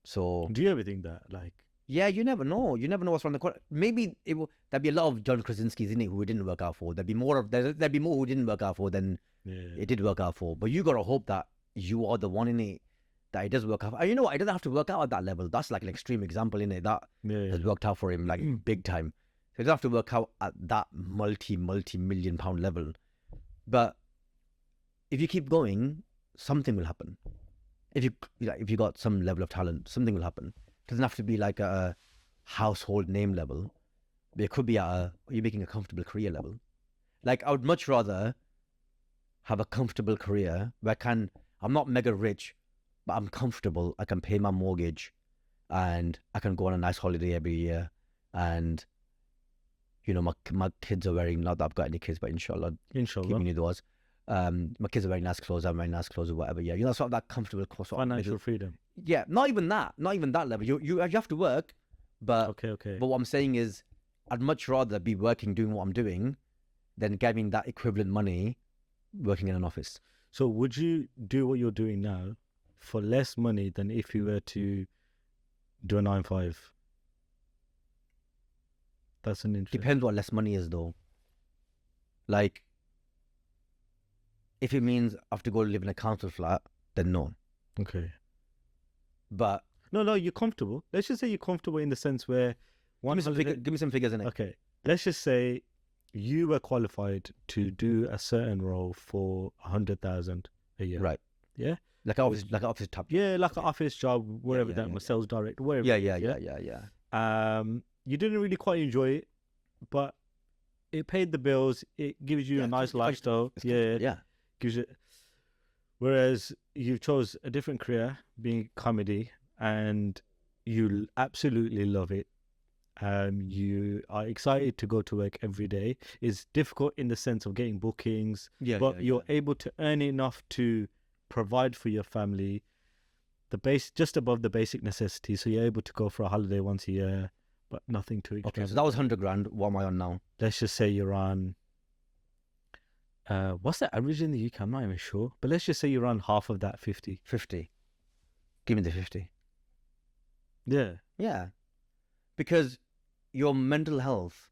So
Do you ever think that, like,
yeah, you never know. You never know what's around the corner. Maybe there'd be a lot of John Krasinski's in it who it didn't work out for. There'd be more who didn't work out for than it did work out for. But you gotta hope that you are the one in it that it does work out. And you know what? It doesn't have to work out at that level. That's like an extreme example in it that has worked out for him like big time. So it doesn't have to work out at that multi-million pound level. But if you keep going, something will happen. If you got some level of talent, something will happen. It doesn't have to be like a household name level. But it could be you're making a comfortable career level. Like I would much rather have a comfortable career where I'm not mega rich, but I'm comfortable. I can pay my mortgage, and I can go on a nice holiday every year. And you know, my kids are wearing, not that I've got any kids, but inshallah, keep me in doors. My kids are wearing nice clothes. I'm wearing nice clothes or whatever. Yeah, you know, sort of that comfortable sort
financial freedom.
Yeah, not even that level. You have to work, but
Okay.
But what I'm saying is, I'd much rather be working, doing what I'm doing, than getting that equivalent money working in an office.
So would you do what you're doing now for less money than if you were to do a 9-5? That's an interesting.
Depends what less money is though. Like, if it means I have to go live in a council flat, then no.
Okay.
But
No, you're comfortable. Let's just say you're comfortable in the sense where
give me some figures in it.
Okay. Let's just say you were qualified to do a certain role for 100,000 a year.
Right.
Yeah.
Like an office top.
Yeah, like an office job, wherever sales director, wherever.
Yeah.
You didn't really quite enjoy it, but it paid the bills. It gives you a nice lifestyle.
Yeah.
Gives you. Whereas you chose a different career, being comedy, and you absolutely love it. You are excited to go to work every day. It's difficult in the sense of getting bookings, but you're able to earn enough to provide for your family, just above the basic necessities. So you're able to go for a holiday once a year, but nothing too expensive.
Okay, so that was 100 grand. What am I on now?
Let's just say you're on. What's the average in the UK? I'm not even sure, but let's just say you're on half of that, 50.
50. Give me the 50.
Yeah.
Because your mental health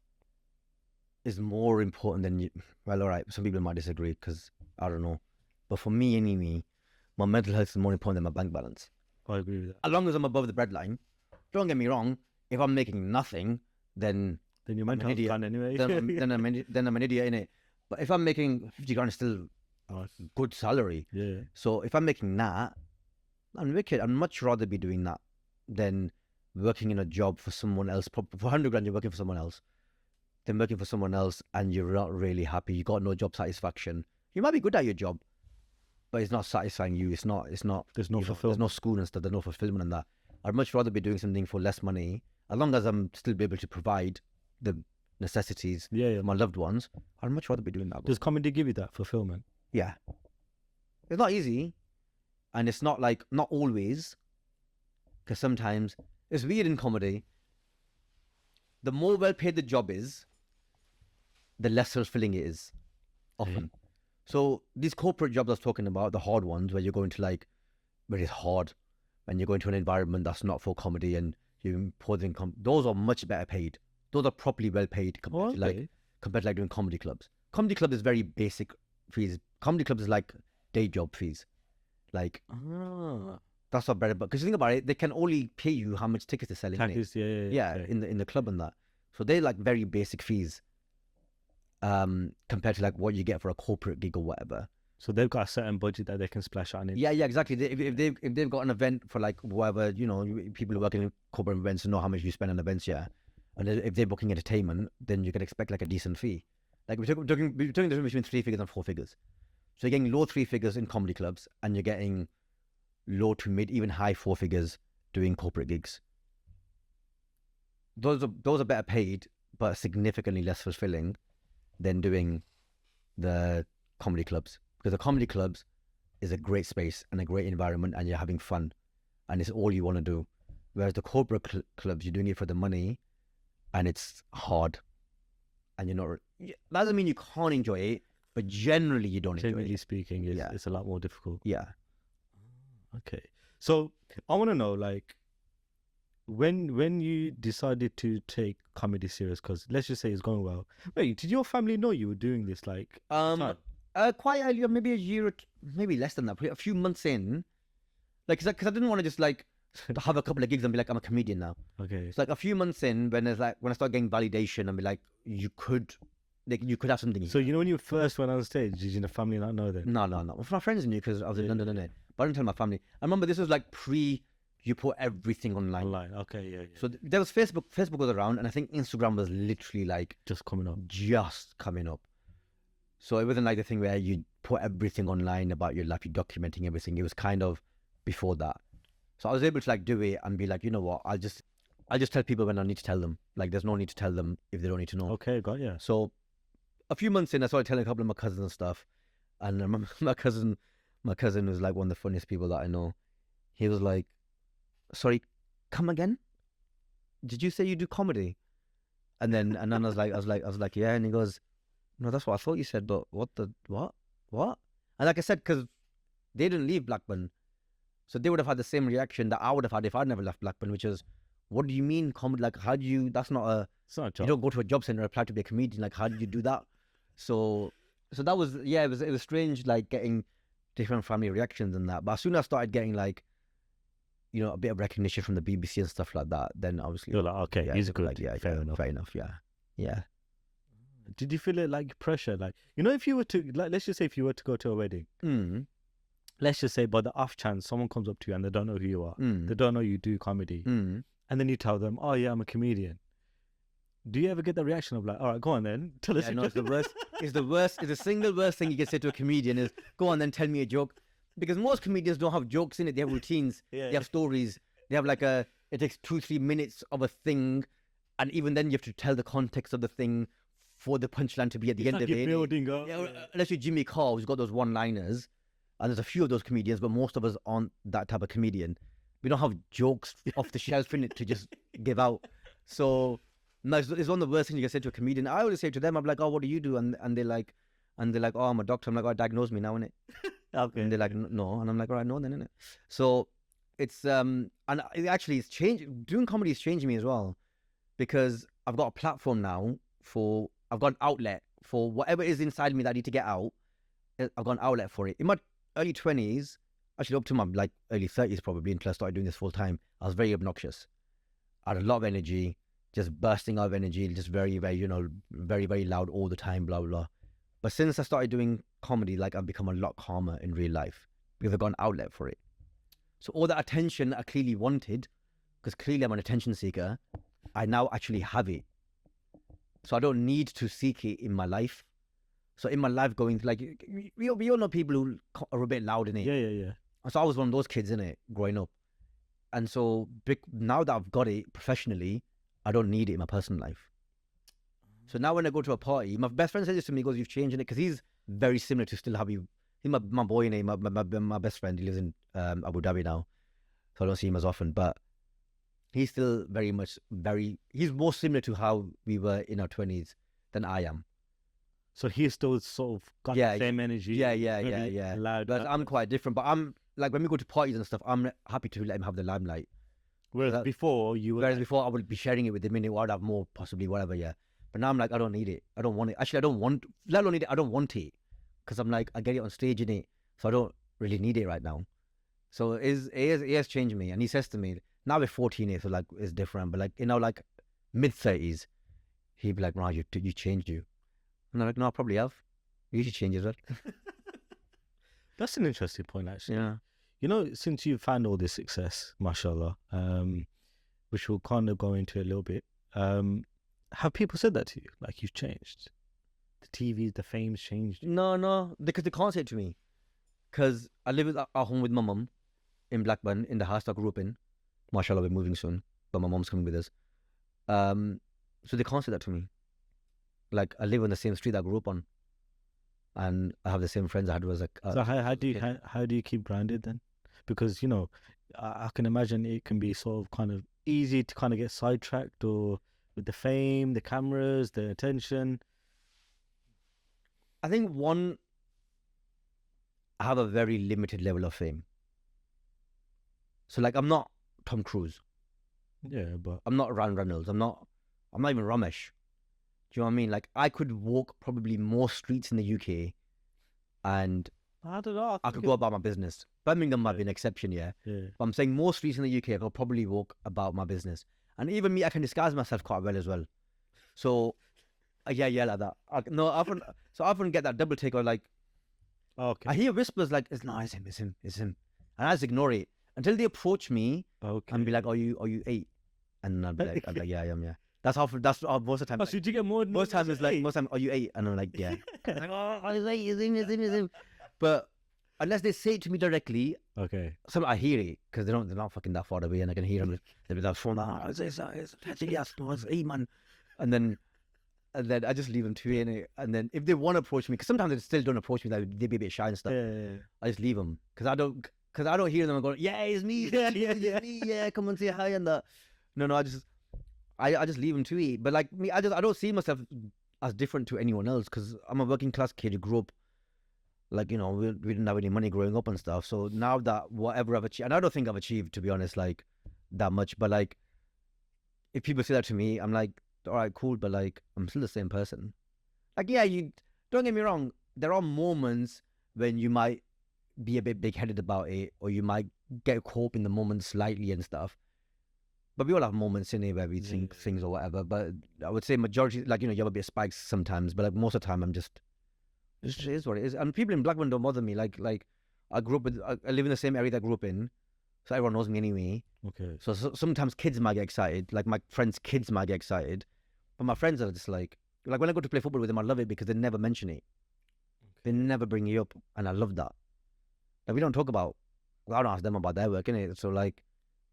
is more important than you. Well, all right, some people might disagree because I don't know. But for me, anyway, my mental health is more important than my bank balance.
I agree with that.
As long as I'm above the breadline, don't get me wrong, if I'm making nothing, then
your mental health gone anyway.
then I'm an idiot, innit? But if I'm making 50 grand, it's still good salary.
Yeah.
So if I'm making that, I'm wicked. I'd much rather be doing that than working in a job for someone else. For 100 grand, you're working for someone else. Then working for someone else and you're not really happy. You got no job satisfaction. You might be good at your job, but it's not satisfying you. It's not. There's no fulfillment. There's no school and stuff. There's no fulfillment in that. I'd much rather be doing something for less money, as long as I'm still be able to provide the necessities for my loved ones. I'd much rather be doing that.
Does comedy give you that fulfillment?
Yeah. It's not easy, and it's not always, because sometimes it's weird in comedy. The more well paid the job is, the less fulfilling it is, often. So these corporate jobs I was talking about, the hard ones, where you're going to where it's hard, and you're going to an environment that's not for comedy, and you're imposing those are much better paid. Those are properly well paid compared to doing comedy clubs. Comedy club is very basic fees. Comedy club is like day job fees. That's not better, because think about it, they can only pay you how much tickets they're selling. In the club and that. So they're like very basic fees, compared to what you get for a corporate gig or whatever.
So they've got a certain budget that they can splash on it.
Yeah, exactly. If they've got an event for whatever, people who work in corporate events know how much you spend on events, and if they're booking entertainment, then you can expect a decent fee. We're talking the difference between 3 figures and 4 figures. So you're getting low 3 figures in comedy clubs, and you're getting low to mid, even high 4 figures doing corporate gigs. Those are better paid, but significantly less fulfilling than doing the comedy clubs, because the comedy clubs is a great space and a great environment, and you're having fun, and it's all you want to do. Whereas the corporate clubs, you're doing it for the money, and it's hard, and you're not. That doesn't mean you can't enjoy it, but generally you don't enjoy
Generally
it.
speaking, it's a lot more difficult.
Yeah.
Okay. So I want to know, like, when you decided to take comedy serious, because let's just say it's going well. Wait, did your family know you were doing this? Like, time?
Quite early, maybe a year, or maybe less than that, a few months in. Like, because I didn't want to just like have a couple of gigs and be like, I'm a comedian now.
Okay.
It's like a few months in, when it's like when I start getting validation and be like, you could have something.
So you know, when you first went on stage, did your family not know then?
No. Well, my friends knew because I was in London, innit? But I didn't tell my family. I remember this was like you put everything online.
Online. Okay. Yeah.
So there was Facebook. Facebook was around, and I think Instagram was literally like
Just coming up.
So it wasn't like the thing where you put everything online about your life, you're documenting everything. It was kind of before that. So I was able to like do it and be like, you know what, I'll just tell people when I need to tell them. Like, there's no need to tell them if they don't need to know.
Okay, got ya.
So a few months in, I started telling a couple of my cousins and stuff. And I remember my cousin was like one of the funniest people that I know. He was like, sorry, come again? Did you say you do comedy? And then I was like, yeah. And he goes, no, that's what I thought you said, but what? And like I said, because they didn't leave Blackburn, so they would have had the same reaction that I would have had if I'd never left Blackburn, which is, what do you mean comedy? Like, how do you? That's not a.
It's not a
You
job.
don't go to a job center and apply to be a comedian. Like, how do you do that? So that was, yeah, it was strange, like getting different family reactions and that. But as soon as I started getting like, you know, a bit of recognition from the BBC and stuff like that, then obviously
You're like, okay,
yeah,
he's
it was
good.
like, yeah,
fair enough.
Yeah.
Did you feel it like pressure? Like, you know, if you were to, like, let's just say if you were to go to a wedding, let's just say by the off chance someone comes up to you and they don't know who you are, they don't know you do comedy, and then you tell them, oh yeah, I'm a comedian. Do you ever get the reaction of like, all right, go on then, tell us
Yeah,
a
no,
joke?
it's the worst. It's the single worst thing you can say to a comedian is, go on then, tell me a joke. Because most comedians don't have jokes in it. They have routines. They have stories. They have like it takes 2-3 minutes of a thing. And even then you have to tell the context of the thing for the punchline to be at the
It's
end
like
of
you're
it.
building up.
Yeah, unless you're Jimmy Carr, who's got those one-liners. And there's a few of those comedians, but most of us aren't that type of comedian. We don't have jokes off the shelf in it to just give out. So no, it's one of the worst things you can say to a comedian. I always say to them, I'm like, oh, what do you do? And they're like, oh, I'm a doctor. I'm like, oh, diagnose me now, innit?
Okay.
And they're like, no. And I'm like, all right, no, then, innit? So it's and it's changed. Doing comedy is changing me as well, because I've got a platform now I've got an outlet for whatever is inside me that I need to get out. I've got an outlet for it. In my early 20s, actually up to my like early 30s probably, until I started doing this full time, I was very obnoxious. I had a lot of energy, just bursting out of energy, just very, very, you know, very, very loud all the time, blah, blah, blah. But since I started doing comedy, like, I've become a lot calmer in real life because I've got an outlet for it. So all that attention I clearly wanted, because clearly I'm an attention seeker, I now actually have it. So I don't need to seek it in my life. So in my life going, like, we all know people who are a bit loud in it.
Yeah.
So I was one of those kids in it growing up. And so now that I've got it professionally, I don't need it in my personal life. So now when I go to a party, my best friend says this to me, he goes, you've changed in it, because he's very similar to still Habib. He's my boy in it, my best friend. He lives in Abu Dhabi now, so I don't see him as often. But he's still very much he's more similar to how we were in our 20s than I am.
So he's still sort of got the same energy.
Yeah.
Loud.
But I'm quite different. But I'm like, when we go to parties and stuff, I'm happy to let him have the limelight.
Whereas before
I would be sharing it with him, and I'd have more, possibly, whatever, yeah. But now I'm like, I don't need it. I don't want it. Actually, I don't want it. I don't want it. Because I'm like, I get it on stage in it. So I don't really need it right now. So he has changed me. And he says to me, now we're 14, so like, it's different. But like, you know, like mid-30s, he'd be like, Raj, you changed you. And I'm like, no, I probably have. You should change as well.
That's an interesting point, actually.
Yeah.
You know, since you've found all this success, mashallah, which we'll kind of go into a little bit, have people said that to you? Like, you've changed? The TV, the fame's changed?
No, because they can't say it to me. Because I live at home with my mum in Blackburn, in the house I grew up in. Mashallah, we're moving soon, but my mum's coming with us. So they can't say that to me. Like I live on the same street I grew up on, and I have the same friends I had was like.
So how do you how do you keep grounded then? Because you know, I can imagine it can be sort of kind of easy to kind of get sidetracked or with the fame, the cameras, the attention.
I think one, I have a very limited level of fame. So like I'm not Tom Cruise.
Yeah, but
I'm not Ryan Reynolds. I'm not even Ramesh. Do you know what I mean? Like I could walk probably more streets in the UK, and
I don't know.
I could go about my business. Birmingham might be an exception, yeah.
Yeah.
But I'm saying more streets in the UK, I could probably walk about my business. And even me, I can disguise myself quite well as well. So, yeah, like that. I often get that double take or like,
Okay.
I hear whispers like, it's him. And I just ignore it until they approach me
Okay.
and be like, are you 8? And I'll be like, yeah, I am, yeah. That's how most of the time.
Oh, so did you get more?
Most times it's like, most time, are you 8? And I'm like, yeah. Like, oh, he's 8, it's him. But unless they say it to me directly,
Okay.
I hear it because they're not fucking that far away, and I can hear them. They'll be that phone. It's Tez Ilyas, no, it's 8, man. And then I just leave them to it. And then if they want to approach me, because sometimes they still don't approach me, like they be a bit shy and stuff.
Yeah.
I just leave them because I don't hear them going, yeah, it's me, it's me, yeah, come and say hi and that. No, I just leave them to it. But like me, I don't see myself as different to anyone else because I'm a working class kid who grew up. Like, you know, we didn't have any money growing up and stuff. So now that whatever I've achieved, and I don't think I've achieved, to be honest, like that much. But like, if people say that to me, I'm like, all right, cool. But like, I'm still the same person. Like, yeah, you don't get me wrong. There are moments when you might be a bit big-headed about it, or you might get caught up in the moment slightly and stuff. But we all have moments in it where we think things or whatever. But I would say majority, like, you know, you have a bit of spikes sometimes. But like most of the time, I'm just. It just is what it is. And people in Blackburn don't bother me. Like I grew up with, I live in the same area that I grew up in, so everyone knows me anyway.
Okay.
So sometimes kids might get excited. Like my friends' kids might get excited, but my friends are just like when I go to play football with them, I love it because they never mention it. They never bring you up, and I love that. Like we don't talk about. Well, I don't ask them about their work, innit? So like,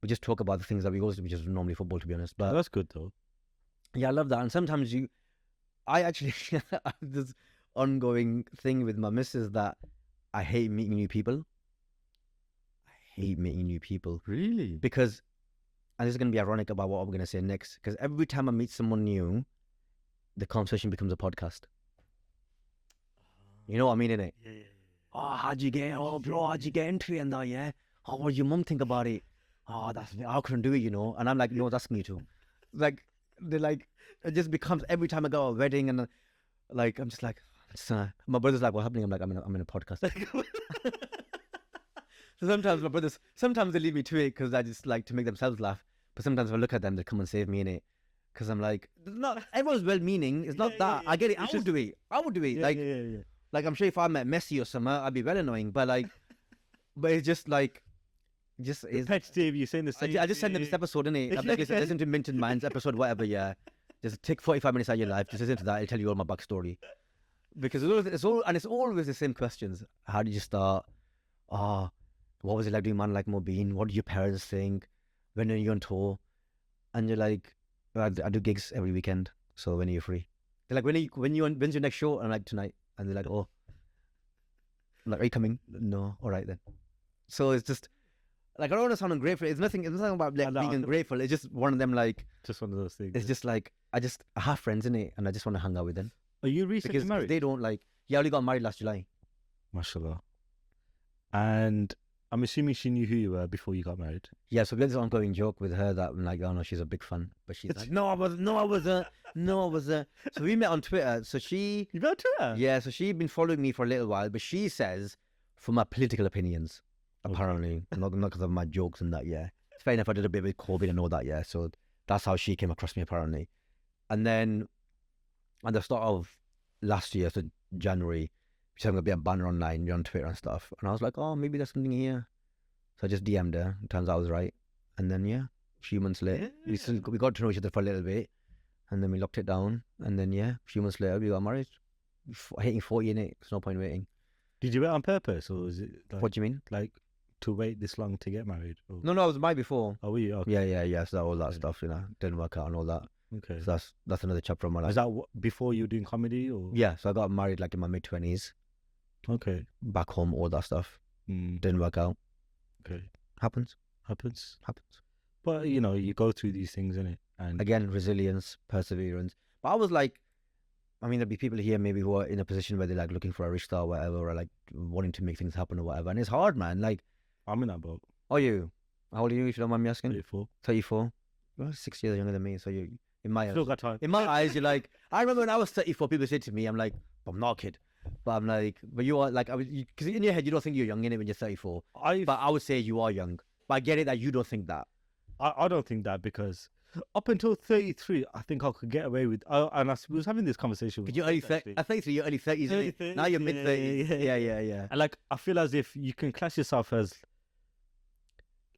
we just talk about the things that we go to, which is normally football, to be honest. But
that's good though.
Yeah, I love that. And sometimes I actually have this ongoing thing with my missus that I hate meeting new people. I hate meeting new people.
Really?
Because, and this is going to be ironic about what I'm going to say next, because every time I meet someone new, the conversation becomes a podcast. You know what I mean, innit?
Yeah.
Oh, how'd you get into it and that, yeah? Oh, what did your mum think about it? Oh, I couldn't do it, you know? And I'm like, no, that's me too. Like, they're like, it just becomes every time I go to a wedding and like, I'm just like, my brother's like, what's happening? I'm like, I'm in a podcast. So sometimes my brothers, they leave me to it because I just like to make themselves laugh. But sometimes if I look at them, they come and save me in it. Because I'm like, not everyone's well-meaning. It's not that. I get it. I would do it.
Yeah.
Like I'm sure if I met Messi or something, I'd be well annoying. But like, but it's just like, just is
repetitive. You're saying the same.
I just send them this episode, innit? I'm like, listen to Minted Minds episode, whatever. Yeah, just take 45 minutes out of your life. Just listen to that. I'll tell you all my backstory. Because it's always the same questions. How did you start? What was it like doing Man Like Mobeen? What did your parents think? When are you on tour? And you're like, I do gigs every weekend. So when are you free? They're like, when's your next show? And I'm like, tonight. And they're like, oh. I'm like, are you coming? No. All right then. So it's just like, I don't want to sound ungrateful. It's nothing about like, being ungrateful. It's just one of them, like,
just one of those things.
It's just like I have friends in it, and I just want to hang out with them.
Are you recently
because
married?
They don't like. Yeah, I only got married last July.
Mashallah. And I'm assuming she knew who you were before you got married.
Yeah, so we had this ongoing joke with her that I'm like, oh no, she's a big fan, but she's like, no, I wasn't. So we met on Twitter. So
you met on Twitter?
Yeah, so she'd been following me for a little while, but she says for my political opinions, apparently, not because of my jokes and that. Yeah, it's fair enough. I did a bit with COVID and all that. Yeah, so that's how she came across me apparently. And then at the start of last year, so January, she's having a bit of banner online on Twitter and stuff. And I was like, oh, maybe there's something here. So I just DM'd her. It turns out I was right. And then, yeah, a few months later, we got to know each other for a little bit. And then we locked it down. And then, yeah, a few months later, we got married. Hitting 40 in it. There's no point waiting.
Did you wait on purpose? Or was it like,
what do you mean?
Like to wait this long to get married? Or...
No, I was married before.
Oh, were you? Okay.
Yeah. So all that stuff, didn't work out and all that.
Okay.
So that's another chapter of my life.
Is that before you were doing comedy or?
Yeah, so I got married like in my mid-20s,
Okay.
back home, all that stuff. Didn't work out.
Okay.
Happens.
Happens. But you go through these things, innit? And
Again, resilience, perseverance. But I was like, I mean, there'll be people here maybe who are in a position where they're like looking for a rishta or whatever, or like wanting to make things happen or whatever. And it's hard, man. Like,
I'm in that boat.
are you? How old are you, if you don't mind me asking?
34.
34. You're 6 years younger than me, so you, in my
Still got time.
in my eyes, you're like, I remember when I was 34, people said to me, I'm like, I'm not a kid. But I'm like, but you are like, because in your head, you don't think you're young in it when you're 34. But I would say you are young. But I get it that you don't think that.
I don't think that, because up until 33, I think I could get away with. And I was having this conversation with.
You're early 30s. At 33, you're early 30s.
Early
Isn't it? Now you're mid 30s. Yeah.
And like, I feel as if you can class yourself as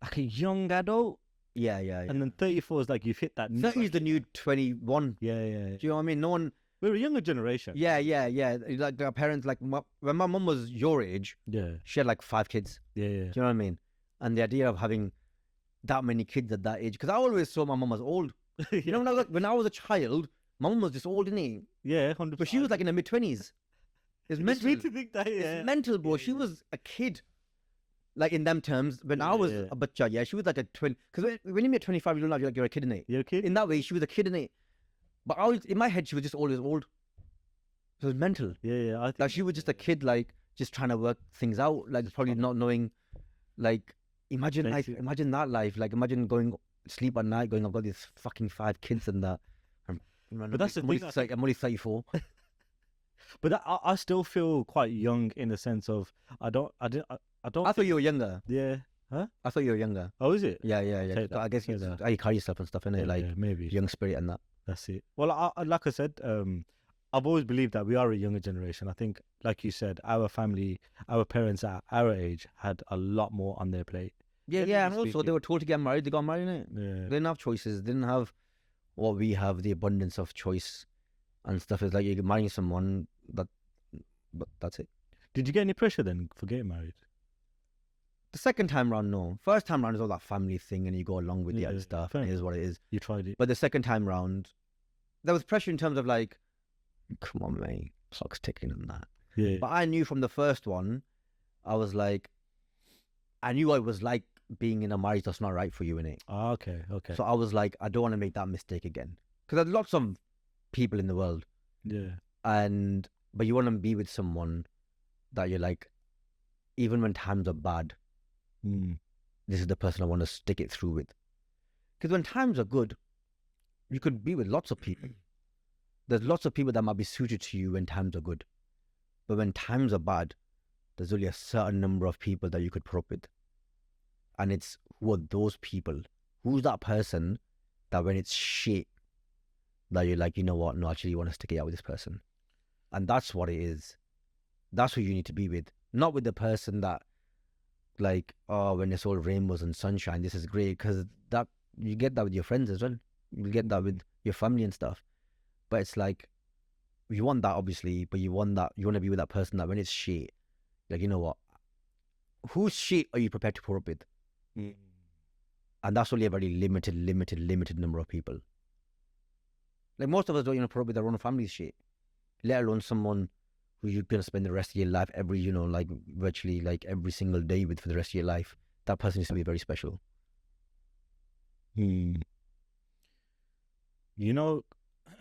like a young adult.
Yeah.
And then 34 is like you've hit that.
30 is the new 21.
Yeah.
Do you know what I mean? No one.
We're a younger generation.
Yeah. Like our parents, like when my mum was your age,
Yeah.
she had like 5 kids.
Yeah.
Do you know what I mean? And the idea of having that many kids at that age, because I always saw my mum as old. You know, when I was a child, my mum was just old, isn't he?
Yeah, 100%.
But she was like in her mid-20s. It's mental.
It's weird to think that. Yeah.
It's mental, bro. She was a kid. Like in them terms, when I was a butcher, she was like a twin. Because when you're 25, you don't know, you're a kid, innit?
You're a kid?
In that way, she was a kid, innit? But in my head, she was just always old. So it was mental.
Yeah. I think
Like she was just a kid, like just trying to work things out, like probably not knowing, like imagine that life, like imagine going sleep at night, going, I've got these fucking 5 kids and that.
But that's the thing.
I'm only 34.
But I still feel quite young in the sense of I don't.
I thought you were younger.
Yeah. Huh?
I thought you were younger.
Oh, is it?
Yeah.
Take that.
I guess you carry yourself and stuff, innit? Like
maybe
young spirit and that.
that's it. Well, like I said, I've always believed that we are a younger generation. I think, like you said, our family, our parents at our age had a lot more on their plate.
Yeah, and also they were told to get married. They got married, innit?
Yeah.
They didn't have choices. They didn't have what we have, the abundance of choice and stuff. It's like you're marrying someone but that's it.
Did you get any pressure then for getting married?
The second time round, no. First time round is all that family thing and you go along with the other stuff. It is what it is.
You tried it.
But the second time round, there was pressure in terms of like, come on, mate, clock's ticking and that.
Yeah.
But I knew from the first one, I was like, I knew I was like being in a marriage that's not right for you, innit?
Okay.
So I was like, I don't want to make that mistake again. Because there's lots of people in the world.
Yeah.
But you want to be with someone that you're like, even when times are bad, this is the person I want to stick it through with. Because when times are good, you could be with lots of people. There's lots of people that might be suited to you when times are good. But when times are bad, there's only a certain number of people that you could put up with. And it's who are those people? Who's that person that when it's shit, that you're like, you know what, no, actually you want to stick it out with this person. And that's what it is. That's who you need to be with. Not with the person that like, oh, when it's all rainbows and sunshine, this is great. Because that you get that with your friends as well. You get that with your family and stuff. But it's like, you want that obviously, but you want to be with that person that when it's shit, like, you know what, whose shit are you prepared to put up with? And that's only a very limited number of people. Like most of us don't even put up with their own family's shit, let alone someone who you're going to spend the rest of your life like virtually like every single day with for the rest of your life. That person needs to be very special.
You know,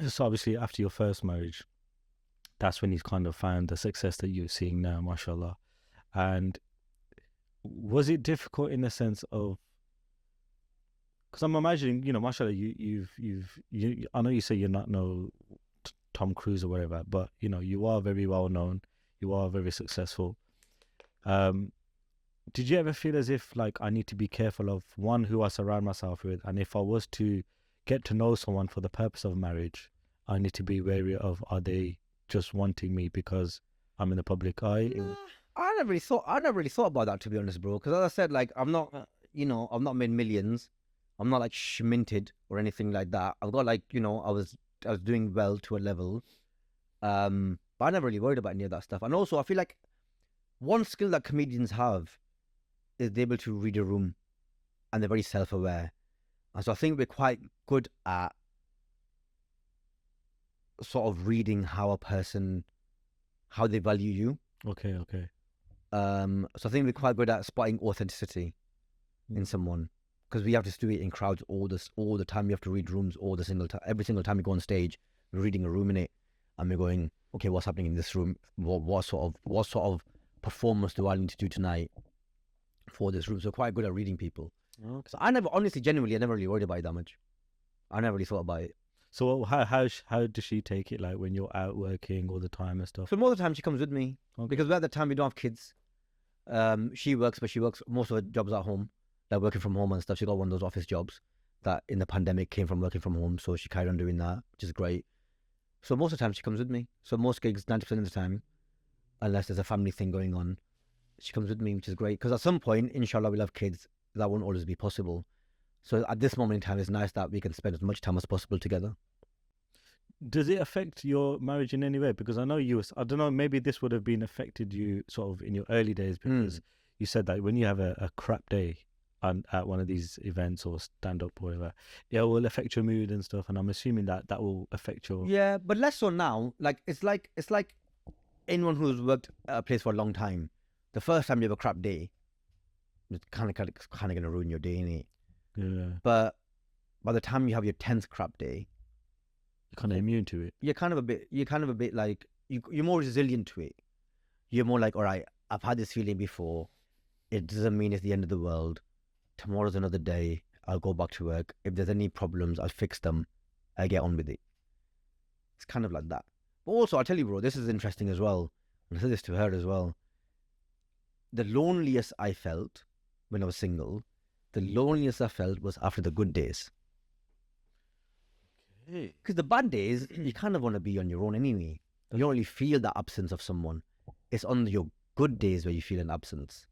so obviously after your first marriage, that's when he's kind of found the success that you're seeing now, mashallah. And was it difficult in the sense of, because I'm imagining, you know, mashallah, you I know you say you're not no Tom Cruise or whatever, but you know, you are very well known, you are very successful. Did you ever feel as if like I need to be careful of one, who I surround myself with, and if I was to get to know someone for the purpose of marriage, I need to be wary of, are they just wanting me because I'm in the public eye?
I never really thought about that, to be honest, bro. Because as I said, like, I'm not made millions. I'm not like schminted or anything like that. I've got like, you know, I was doing well to a level. But I never really worried about any of that stuff. And also I feel like one skill that comedians have is they're able to read a room, and they're very self-aware. And so I think we're quite good at sort of reading how they value you.
Okay.
So I think we're quite good at spotting authenticity in someone, because we have to do it in crowds all the time. We have to read rooms every single time we go on stage. We're reading a room in it, and we're going, okay, what's happening in this room? What sort of performance do I need to do tonight for this room? So quite good at reading people.
Okay.
So I never, honestly, genuinely, I never really worried about it that much. I never really thought about it.
So how does she take it, like when you're out working all the time and stuff?
So most of the time she comes with me, because at the time we don't have kids. She works, but she works most of her jobs at home, like working from home and stuff. She got one of those office jobs that in the pandemic came from working from home, so she carried on doing that, which is great. So most of the time she comes with me. So most gigs, 90% of the time, unless there's a family thing going on, she comes with me, which is great. Because at some point, inshallah, we'll have kids. That won't always be possible. So at this moment in time, it's nice that we can spend as much time as possible together.
Does it affect your marriage in any way? Because I know I don't know, maybe this would have been affected you sort of in your early days, because you said that when you have a crap day at one of these events or stand up or whatever, it will affect your mood and stuff. And I'm assuming that will affect your...
Yeah, but less so now. Like it's like anyone who's worked at a place for a long time. The first time you have a crap day, it's kind of going to ruin your day, innit?
Yeah.
But by the time you have your 10th crap day,
You're kind of immune to it.
you're kind of a bit like, you're more resilient to it. You're more like, all right, I've had this feeling before. It doesn't mean it's the end of the world. Tomorrow's another day. I'll go back to work. If there's any problems, I'll fix them. I get on with it. It's kind of like that. But also, I'll tell you, bro, this is interesting as well. And I said this to her as well. The loneliest I felt when I was single, the loneliest I felt was after the good days. Because the bad days, you kind of want to be on your own anyway. You don't really feel the absence of someone. It's on your good days where you feel an absence.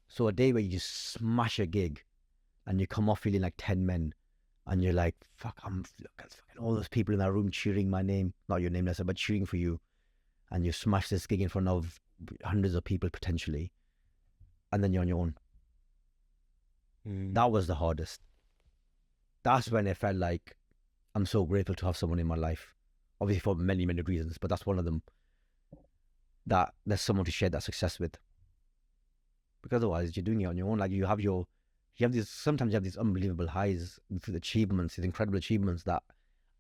So a day where you just smash a gig and you come off feeling like 10 men and you're like, fuck, look at fucking all those people in that room cheering my name. Not your name, but cheering for you. And you smash this gig in front of hundreds of people potentially. And then you're on your own. That was the hardest. That's when it felt like I'm so grateful to have someone in my life. Obviously for many, many reasons, but that's one of them. That there's someone to share that success with. Because otherwise you're doing it on your own. Like sometimes you have these unbelievable highs, these achievements, these incredible achievements that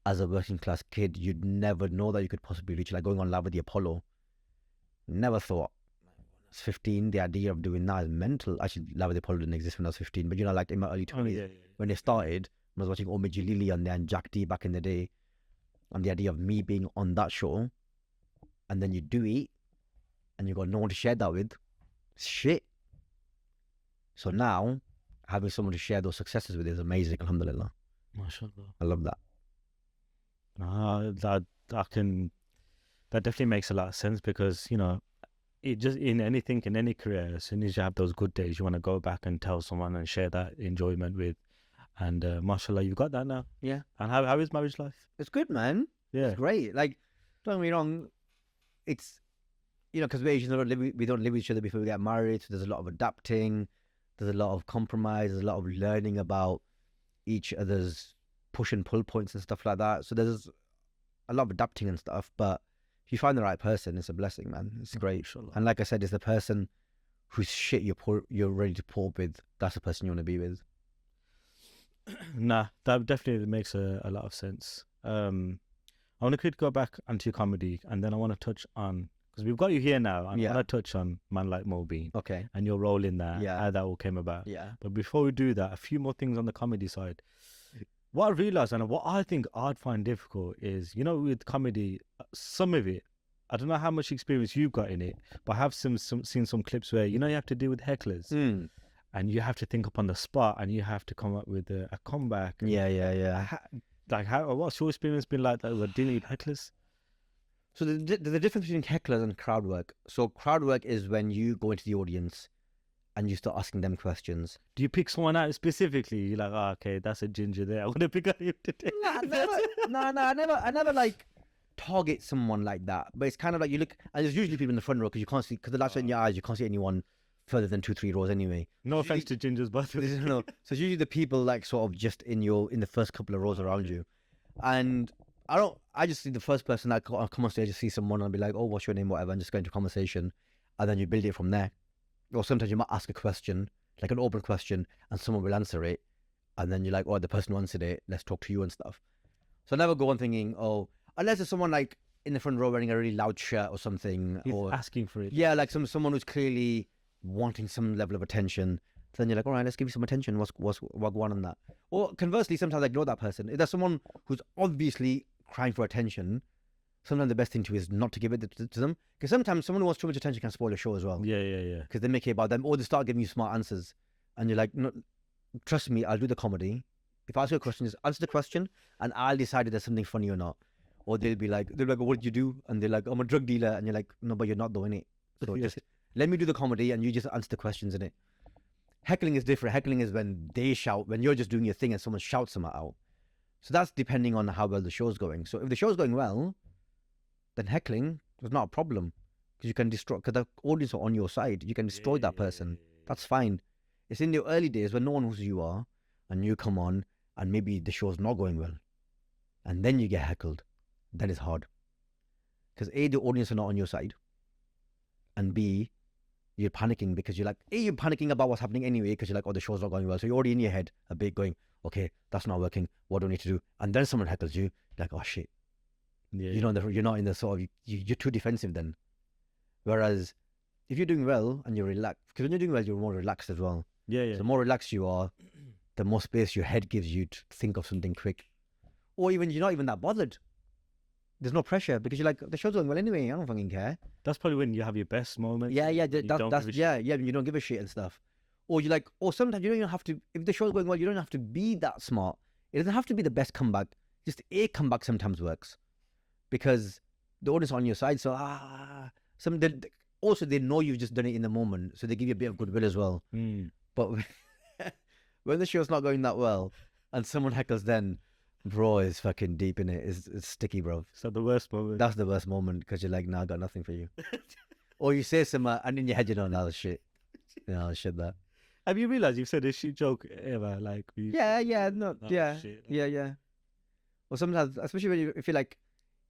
as a working class kid, you'd never know that you could possibly reach. Like going on Live with the Apollo. Never thought. When I was 15, the idea of doing that is mental. Actually, Live with the Apollo didn't exist when I was 15, but like in my early 20s, when they started, when I was watching Omid Jalili on there and Jack D back in the day, and the idea of me being on that show, and then you do it, and you got no one to share that with, shit. So now, having someone to share those successes with is amazing, alhamdulillah.
MashaAllah.
I love that.
That definitely makes a lot of sense, because, it just, in anything, in any career, as soon as you have those good days, you want to go back and tell someone and share that enjoyment with. And mashallah, you've got that now.
Yeah.
And how is marriage life?
It's good, man.
Yeah.
It's great. Like, don't get me wrong, it's, because we Asians we don't live with each other before we get married, so there's a lot of adapting, there's a lot of compromise, there's a lot of learning about each other's push and pull points and stuff like that. So there's a lot of adapting and stuff, but if you find the right person, it's a blessing, man. It's great.
Inshallah.
And like I said, it's the person whose shit you're ready to pour with. That's the person you want to be with.
Nah, that definitely makes a lot of sense. I want to go back onto your comedy, and then I want to touch on, because we've got you here now, and I want to touch on Man Like Mobeen.
Okay.
And your role in that, how that all came about.
Yeah.
But before we do that, a few more things on the comedy side. What I realized, and what I think I'd find difficult is, with comedy, some of it, I don't know how much experience you've got in it, but I have seen some clips where, you have to deal with hecklers. And you have to think up on the spot, and you have to come up with a comeback.
Yeah.
What's your experience been like that with dealing with hecklers?
So there's a difference between hecklers and crowd work. So crowd work is when you go into the audience and you start asking them questions.
Do you pick someone out specifically? You're like, okay, that's a ginger there. I want to pick out him today.
I never like target someone like that. But it's kind of like you look, and there's usually people in the front row because you can't see, because the lights are in your eyes, you can't see anyone further than 2-3 rows anyway.
No offense to gingers, but
no. So it's usually the people like sort of just in the first couple of rows around you. And I just see the first person that come on stage, just see someone and be like, oh, what's your name, whatever, and just go into conversation, and then you build it from there. Or sometimes you might ask a question, like an open question, and someone will answer it, and then you're like, oh, the person who answered it, let's talk to you and stuff. So I never go on thinking, oh, unless it's someone like in the front row wearing a really loud shirt or something,
He's
or
asking for it.
yeah, like someone who's clearly wanting some level of attention. Then you're like, all right, let's give you some attention. What's one on that? Or conversely, sometimes I ignore that person. If there's someone who's obviously crying for attention, sometimes the best thing to is not to give it to them. Because sometimes someone who wants too much attention can spoil a show as well.
Yeah.
Because they make it about them, or they start giving you smart answers, and you're like, no, trust me, I'll do the comedy. If I ask you a question, just answer the question, and I'll decide if there's something funny or not. Or they'll be like, what did you do? And they're like, I'm a drug dealer, and you're like, no, but you're not doing it. So just let me do the comedy, and you just answer the questions in it. Heckling is different. Heckling is when they shout, when you're just doing your thing and someone shouts something out. So that's depending on how well the show's going. So if the show's going well, then heckling is not a problem, because you can destroy, because the audience are on your side. You can destroy that person. That's fine. It's in the early days when no one knows who you are, and you come on, and maybe the show's not going well, and then you get heckled. Then it's hard, because A, the audience are not on your side, and B, you're panicking because you're like, A, you're panicking about what's happening anyway, because you're like, oh, the show's not going well. So you're already in your head a bit going, okay, that's not working. What do I need to do? And then someone heckles you, you're like, oh shit.
Yeah.
You're not in the sort of, you're too defensive then. Whereas if you're doing well and you're relaxed, because when you're doing well, you're more relaxed as well.
Yeah.
So the more relaxed you are, the more space your head gives you to think of something quick. Or even you're not even that bothered. There's no pressure because you're like, the show's going well anyway. I don't fucking care.
That's probably when you have your best moments.
Yeah.
You don't
That's
give a
yeah. You don't give a shit and stuff. Or you're like, or sometimes you don't even have to. If the show's going well, you don't have to be that smart. It doesn't have to be the best comeback. Just a comeback sometimes works, because the audience is on your side. So also they know you've just done it in the moment, so they give you a bit of goodwill as well. But when the show's not going that well, and someone heckles, then bro, is fucking deep in it. It's sticky, bro.
So the worst moment.
That's the worst moment, because you're like, nah, I got nothing for you. Or you say something, and in your head you know, nah, that's shit. Shit that.
Have you realized you've said a shit joke ever? Like,
Yeah.
shit.
Yeah. Or sometimes, especially when you feel like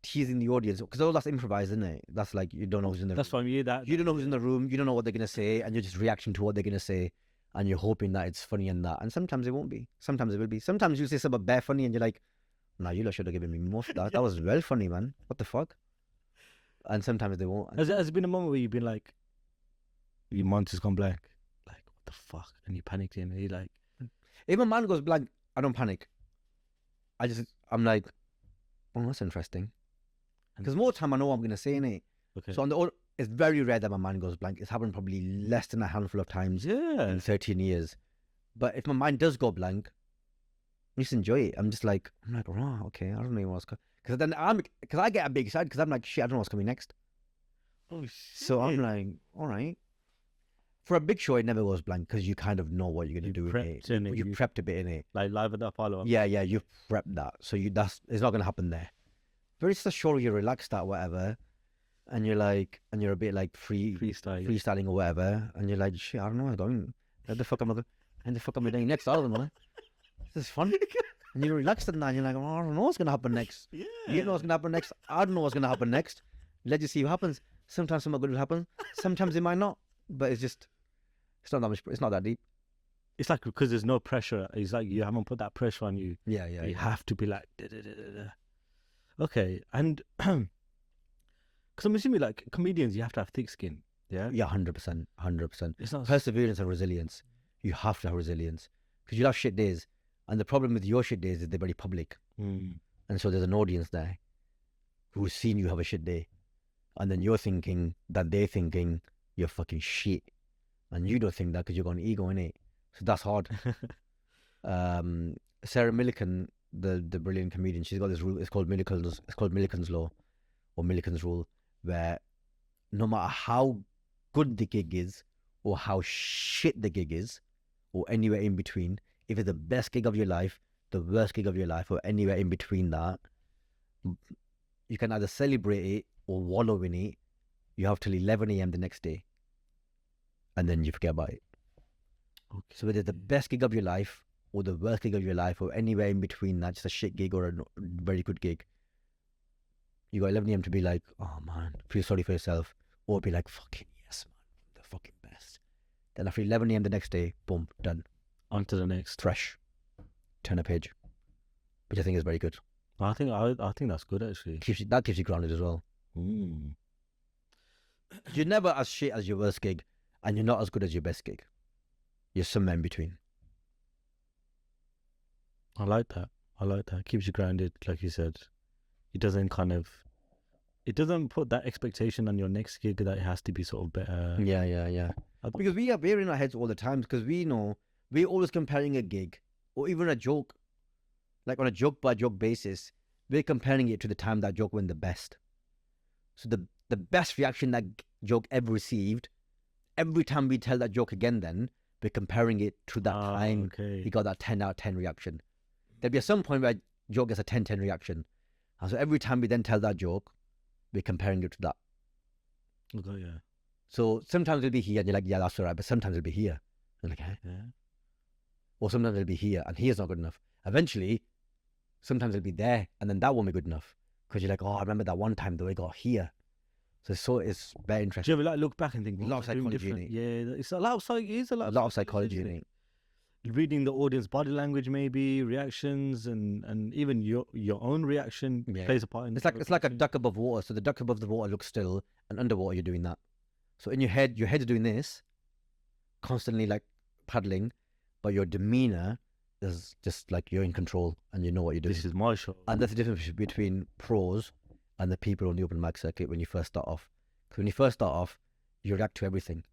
teasing the audience, because all that's improvised, isn't it? That's like, you don't know who's in the
That's
room.
from you.
You don't know who's in the room. You don't know what they're gonna say, and you're just reacting to what they're gonna say, and you're hoping that it's funny and that. And sometimes it won't be. Sometimes it will be. Sometimes you say something bare funny, and you're like, nah, you lot should have given me more for that. That was well funny, man. What the fuck? And sometimes they won't.
Has it been a moment where you've been like, your mind has gone blank? Like, what the fuck? And you panicked and you're like,
If my mind goes blank, I don't panic. I'm like, oh, that's interesting. Because more time I know what I'm going to say, innit?
okay.
So it's very rare that my mind goes blank. It's happened probably less than a handful of times in 13 years. But if my mind does go blank, I just enjoy it. I'm like, oh, okay, I don't know what's coming. Because I get a big excited, because I'm like, shit, I don't know what's coming next.
Oh, shit.
So I'm like, all right. For a big show, it never goes blank, because you kind of know what you're going to do in it. You prepped a bit in it.
Like live at that follow-up.
Yeah, you've prepped that. So it's not going to happen there. But it's the show you're relaxed at, whatever. And you're a bit like freestyling or whatever. And you're like, shit, I don't know where I'm going. Where the fuck am I doing next? I don't know. This is fun. And you're relaxed at that, and you're like, oh, I don't know what's going to happen next.
Yeah.
You don't know what's going to happen next. I don't know what's going to happen next. Let's just see what happens. Sometimes something good will happen. Sometimes it might not. But it's not that much. It's not that deep.
It's like, because there's no pressure. It's like you haven't put that pressure on you.
Yeah.
You have to be like, da-da-da-da-da. Okay. And because I'm assuming, like, comedians, you have to have thick skin. Yeah.
Yeah, 100%. 100%.
It's not
Perseverance and resilience. You have to have resilience, because you'll have shit days. And the problem with your shit days is they're very public. And so there's an audience there who's seen you have a shit day. And then you're thinking that they're thinking you're fucking shit. And you don't think that, because you've got an ego in it. So that's hard. Sarah Millican, the brilliant comedian, she's got this rule. It's called Millikan's Law, or Millikan's Rule, where no matter how good the gig is, or how shit the gig is, or anywhere in between, if it's the best gig of your life, the worst gig of your life, or anywhere in between that, you can either celebrate it or wallow in it. You have till 11 a.m. the next day, and then you forget about it.
Okay.
So whether it's the best gig of your life, or the worst gig of your life, or anywhere in between that, just a shit gig or a very good gig, You got 11 a.m. to be like, oh man, feel sorry for yourself, or be like, fucking yes, man, the fucking best. Then after 11 a.m. the next day, boom, done.
On to the next.
Fresh. Turn a page, which I think is very good.
I think that's good actually.
That keeps you grounded as well. You're never as shit as your worst gig, and you're not as good as your best gig. You're somewhere in between.
I like that. Keeps you grounded, like you said. It doesn't put that expectation on your next gig that it has to be sort of better.
Yeah. Because we're in our heads all the time, because we know we're always comparing a gig or even a joke, like on a joke by joke basis. We're comparing it to the time that joke went the best. So the best reaction that joke ever received, every time we tell that joke again, then we're comparing it to that time we got that 10 out of 10 reaction. There'll be some point where joke gets a 10-10 reaction. And so every time we then tell that joke, we're comparing it to that.
Okay, yeah.
So sometimes it'll be here and you're like, yeah, that's all right. But sometimes it'll be here. You're like, eh?
Yeah.
Or sometimes it'll be here and here's not good enough. Eventually, sometimes it'll be there and then that won't be good enough. Because you're like, oh, I remember that one time though it got here. So it's very
Do
interesting.
you ever like look back and think,
A lot of psychology in it.
Yeah, it's a lot of psychology. It's a lot of
psychology in it.
Reading the audience body language, maybe reactions, and even your own reaction plays a part in
It's like a duck above water. So the duck above the water looks still, and underwater you're doing that. So in your head's doing this, constantly like paddling, but your demeanor is just like you're in control and you know what you're doing.
This is my show.
And that's the difference between pros and the people on the open mic circuit when you first start off. Because when you first start off, you react to everything.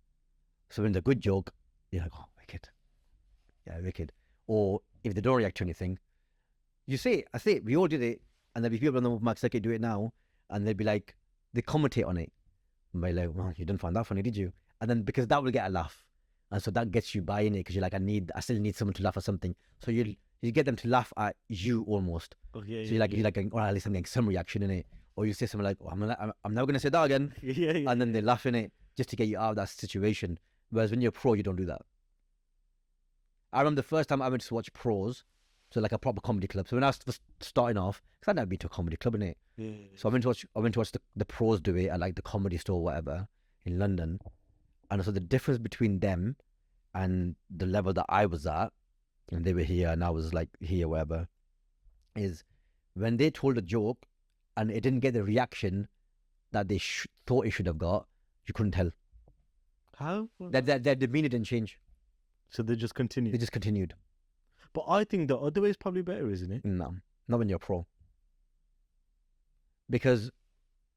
So when it's a good joke, you're like, oh, wicked. Yeah, wicked. Or if they don't react to anything, you say, I say, we all did it, and there'll be people on the open mic circuit do it now, and they'll be like, they commentate on it. And be like, well, you didn't find that funny, did you? And then because that will get a laugh. And so that gets you buying it because you're like, I still need someone to laugh at something. So you get them to laugh at you almost.
Okay,
so you're like, oh, at least I'm getting some reaction in it. Or you say something like, oh, I'm never going to say that again. And then they laugh in it just to get you out of that situation. Whereas when you're a pro, you don't do that. I remember the first time I went to watch pros, so like a proper comedy club. So when I was starting off, because I'd never been to a comedy club, innit?
Yeah.
So I went to watch the pros do it at like the Comedy Store or whatever in London. And so the difference between them and the level that I was at, and they were here and I was like here, whatever, is when they told a joke and it didn't get the reaction that they thought it should have got, you couldn't tell.
How?
Their demeanor didn't change.
So they just continued.
They just continued.
But I think the other way is probably better, isn't it?
No, not when you're a pro. Because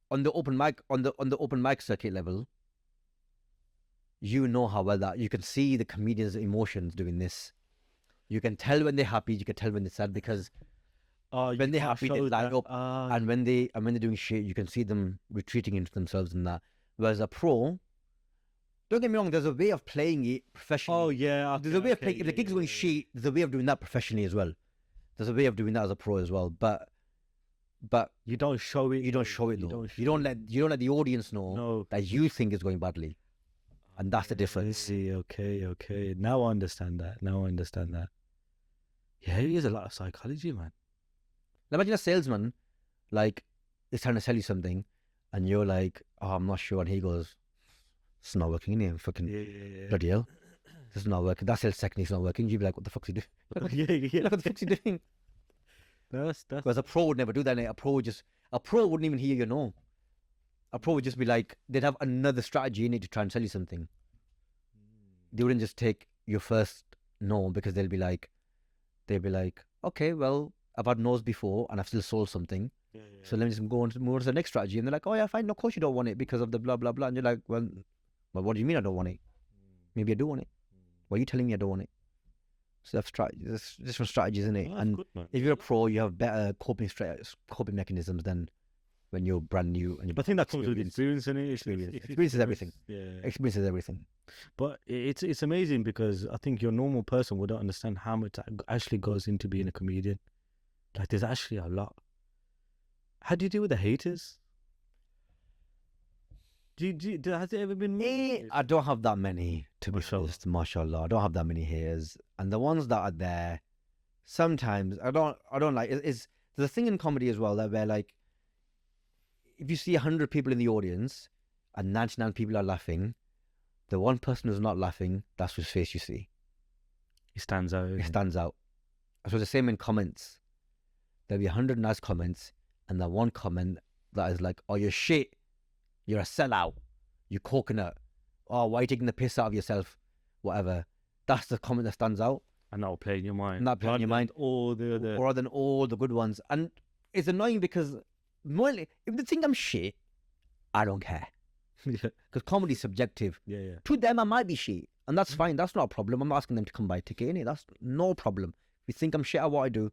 on the open mic circuit level, you know how well that you can see the comedians' emotions doing this. You can tell when they're happy. You can tell when they're sad because when they're happy, they light up, and when they're doing shit, you can see them retreating into themselves and that. Whereas a pro, don't get me wrong, there's a way of playing it professionally.
Oh yeah,
there's a way of playing. If the gig's going shit, there's a way of doing that professionally as well. There's a way of doing that as a pro as well. But
you don't show it.
You don't show it though. You don't let the audience know that you think it's going badly, and that's the difference.
Okay. Now I understand that. Yeah, it is a lot of psychology, man.
Imagine a salesman, like, is trying to sell you something, and you're like, oh, I'm not sure, and he goes, it's not working, innit? Fucking bloody hell. This is not working. That sales technique's not working. You'd be like, what the fuck's he doing? Look what the fuck's he doing? Whereas a pro would never do that, innit? A pro wouldn't even hear your no. A pro would just be like, they'd have another strategy in it to try and sell you something. They wouldn't just take your first no because they'd be like, okay, well, I've had no's before and I've still sold something. So let me just go on to more to the next strategy. And they're like, oh yeah, fine, of course you don't want it because of the blah, blah, blah. And you're like, well, what do you mean I don't want it? Maybe I do want it. Why are you telling me I don't want it? So there's different strategies in it.
Oh,
and
good,
if you're a pro, you have better coping mechanisms than when you're brand new. And
I think that comes with experience, innit?
Experience is everything.
Yeah.
Experience is everything.
But it's amazing because I think your normal person wouldn't understand how much that actually goes into being a comedian. Like there's actually a lot. How do you deal with the haters? Has it ever been me?
I don't have that many, to be honest, mashallah. I don't have that many haters. And the ones that are there, sometimes I don't like there's a thing in comedy as well that where like if you see 100 people in the audience and 99 people are laughing, the one person who's not laughing, that's whose face you see.
It stands out.
It stands out. So the same in comments. There'll be 100 nice comments, and that one comment that is like, oh, you're shit, you're a sellout, you coconut, oh, why are you taking the piss out of yourself, whatever. That's the comment that stands out.
And that'll play in your mind.
And that play in your mind.
All the other...
Rather than all the good ones. And it's annoying because if they think I'm shit, I don't care. Because comedy is subjective.
Yeah.
To them, I might be shit. And that's fine. That's not a problem. I'm not asking them to come buy a ticket, innit? That's no problem. If you think I'm shit at what I do,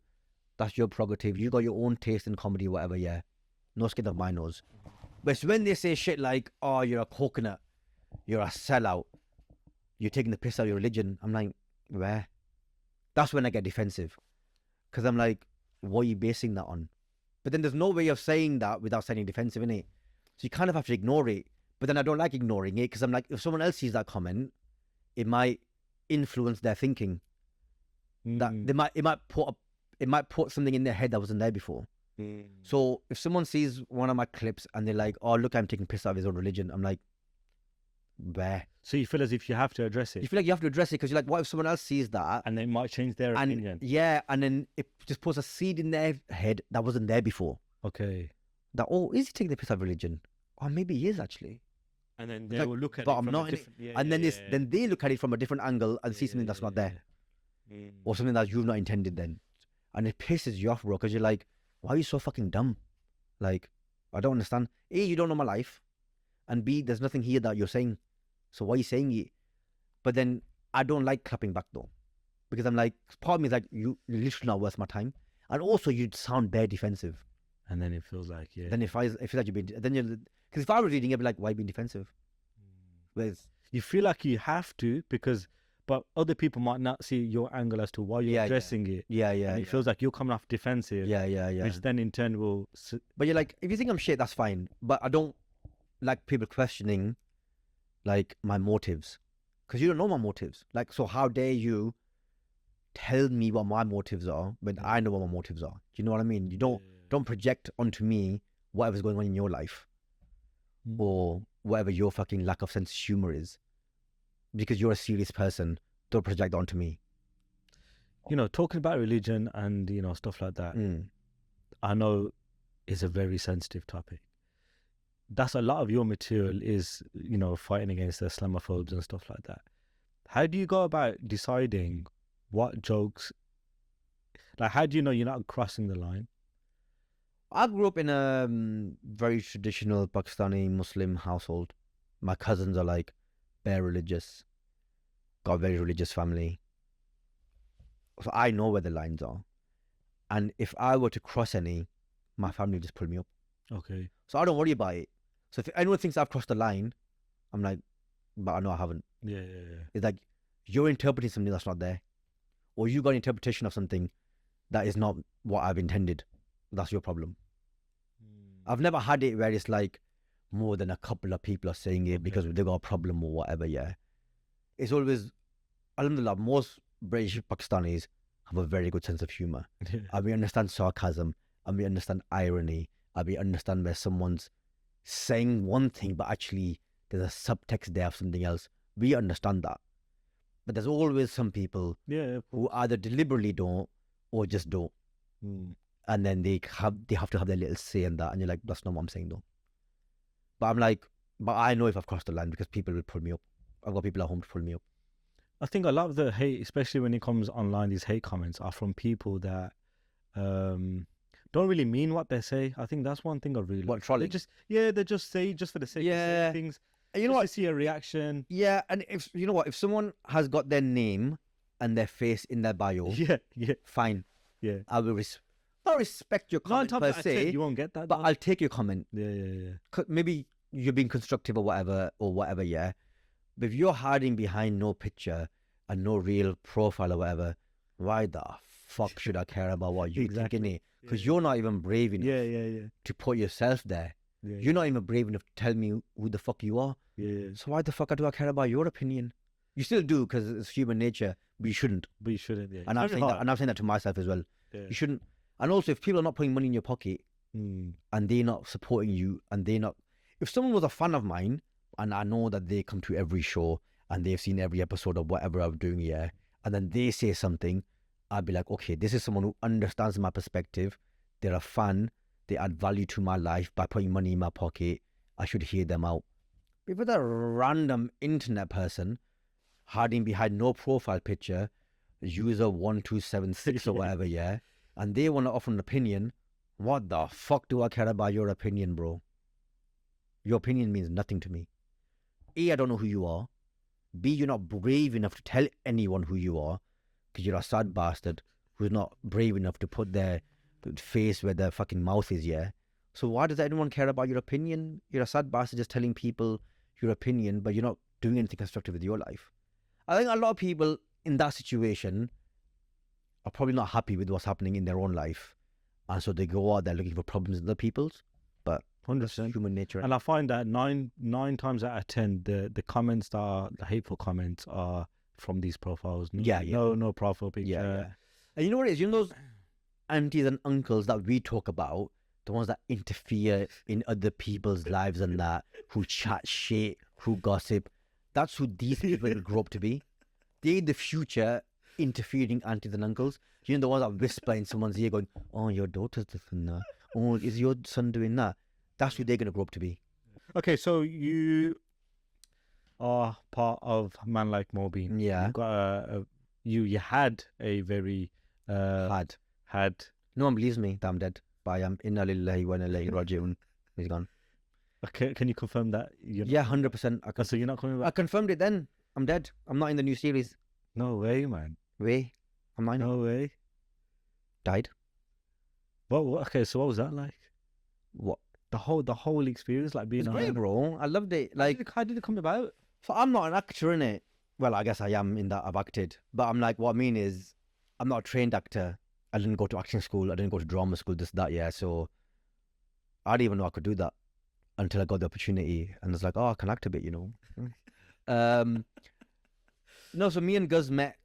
that's your prerogative. You got your own taste in comedy, whatever, yeah. No skin of my nose. But it's when they say shit like, oh, you're a coconut, you're a sellout, you're taking the piss out of your religion, I'm like, where? That's when I get defensive. Because I'm like, what are you basing that on? But then there's no way of saying that without sounding defensive, innit? So you kind of have to ignore it. But then I don't like ignoring it because I'm like, if someone else sees that comment, it might influence their thinking. That it might put something in their head that wasn't there before. So if someone sees one of my clips and they're like, oh, look, I'm taking piss out of his own religion, I'm like, where?
So you feel as if you have to address it.
You feel like you have to address it because you're like, what if someone else sees that?
And it might change their opinion.
Yeah, and then it just puts a seed in their head that wasn't there before.
Okay.
That, oh, is he taking the piss out of religion? Or maybe he is actually.
And then they will look at
but
it
I'm
from
not
a different...
and then then they look at it from a different angle and see something that's not there. Or something that you've not intended then. And it pisses you off, bro, because you're like, why are you so fucking dumb? Like, I don't understand. A, you don't know my life. And B, there's nothing here that you're saying. So why are you saying it? But then I don't like clapping back though. Because I'm like, part of me is like, you're literally not worth my time. And also you'd sound bare defensive.
And then it feels like, yeah.
Then if I feel like you're being, then you're, because if I was reading it, I'd be like, why are you being defensive? Whereas,
you feel like you have to because, but other people might not see your angle as to why you're addressing it.
Yeah.
And it feels like you're coming off defensive.
Yeah.
Which then in turn will...
But you're like, if you think I'm shit, that's fine. But I don't like people questioning like my motives. Because you don't know my motives. Like, so how dare you tell me what my motives are when I know what my motives are? Do you know what I mean? You don't project onto me whatever's going on in your life. Or whatever your fucking lack of sense of humor is. Because you're a serious person, don't project onto me.
You know, talking about religion and, you know, stuff like that, I know is a very sensitive topic. That's a lot of your material is, you know, fighting against the Islamophobes and stuff like that. How do you go about deciding what jokes, like, how do you know you're not crossing the line?
I grew up in a very traditional Pakistani Muslim household. My cousins are like bare religious, got a very religious family. So I know where the lines are. And if I were to cross any, my family would just pull me up.
Okay.
So I don't worry about it. So if anyone thinks I've crossed the line, I'm like, but I know I haven't.
Yeah.
It's like, you're interpreting something that's not there. Or you got an interpretation of something that is not what I've intended. That's your problem. I've never had it where it's like more than a couple of people are saying it because they got a problem or whatever, yeah. It's always, alhamdulillah, most British Pakistanis have a very good sense of humor. And we understand sarcasm, and we understand irony, and we understand where someone's saying one thing, but actually there's a subtext there of something else. We understand that. But there's always some people who either deliberately don't or just don't. And then they have to have their little say in that, and you're like, that's not what I'm saying though. But I'm like, but I know if I've crossed the line because people will pull me up. I've got people at home to pull me up.
I think a lot of the hate, especially when it comes online, these hate comments are from people that don't really mean what they say. I think that's one thing I really
What, trolling?
They just say just for the sake of saying things.
You know what?
To see a reaction.
Yeah, and if you know what, if someone has got their name and their face in their bio, fine.
Yeah.
I will not respect your comment per se.
You won't get that.
But I'll take your comment.
Yeah.
Maybe you're being constructive or whatever, yeah. But if you're hiding behind no picture and no real profile or whatever, why the fuck should I care about what you think, innit? Because you're not even brave enough to put yourself there. You're not even brave enough to tell me who the fuck you are. So why the fuck do I care about your opinion? You still do because it's human nature, but you shouldn't.
Yeah.
And I'm saying that to myself as well. You shouldn't. And also, if people are not putting money in your pocket,
Mm.
and they're not supporting you, and they're not. If someone was a fan of mine, and I know that they come to every show and they've seen every episode of whatever I'm doing here, and then they say something, I'd be like, okay, this is someone who understands my perspective. They're a fan. They add value to my life by putting money in my pocket. I should hear them out. If it's a random internet person hiding behind no profile picture, user 1276 or whatever, yeah, and they want to offer an opinion, what the fuck do I care about your opinion, bro? Your opinion means nothing to me. A, I don't know who you are. B, you're not brave enough to tell anyone who you are, because you're a sad bastard who's not brave enough to put their face where their fucking mouth is, yeah? So why does anyone care about your opinion? You're a sad bastard just telling people your opinion, but you're not doing anything constructive with your life. I think a lot of people in that situation are probably not happy with what's happening in their own life. And so they go out there looking for problems in other people's. But
100%.
human nature.
And I find that nine times out of 10, the comments that are the hateful comments are from these profiles.
Yeah.
No profile picture.
Yeah. And you know what it is? You know those aunties and uncles that we talk about, the ones that interfere in other people's lives and that, who chat shit, who gossip. That's who these people will grow up to be. They're the future interfering aunties and uncles. You know, the ones that whisper in someone's ear going, oh, your daughter's doing that. Oh, is your son doing that? That's who they're going to grow up to be.
Okay, so you are part of Man Like Mobeen.
Yeah.
You've got you had a very had
No one believes me that I'm dead. But I am. Inna lillahi wa inna ilayhi raji'un. He's gone.
Okay, can you confirm that?
Yeah, 100%.
So you're not coming
I
back?
confirmed it then. I'm dead. I'm not in the new series.
No way, man.
Way. I'm not in it.
No way.
Died.
What? Okay, so what was that like?
What?
The whole experience, like being
It's
a
great, bro. I loved it. Like,
how did it come about?
so I'm not an actor in it. Well, I guess I am in that I've acted. But I'm like, what I mean is, I'm not a trained actor. I didn't go to acting school. I didn't go to drama school, this, that, yeah. So I didn't even know I could do that until I got the opportunity. And it's like, oh, I can act a bit, you know. No, so me and Guz met,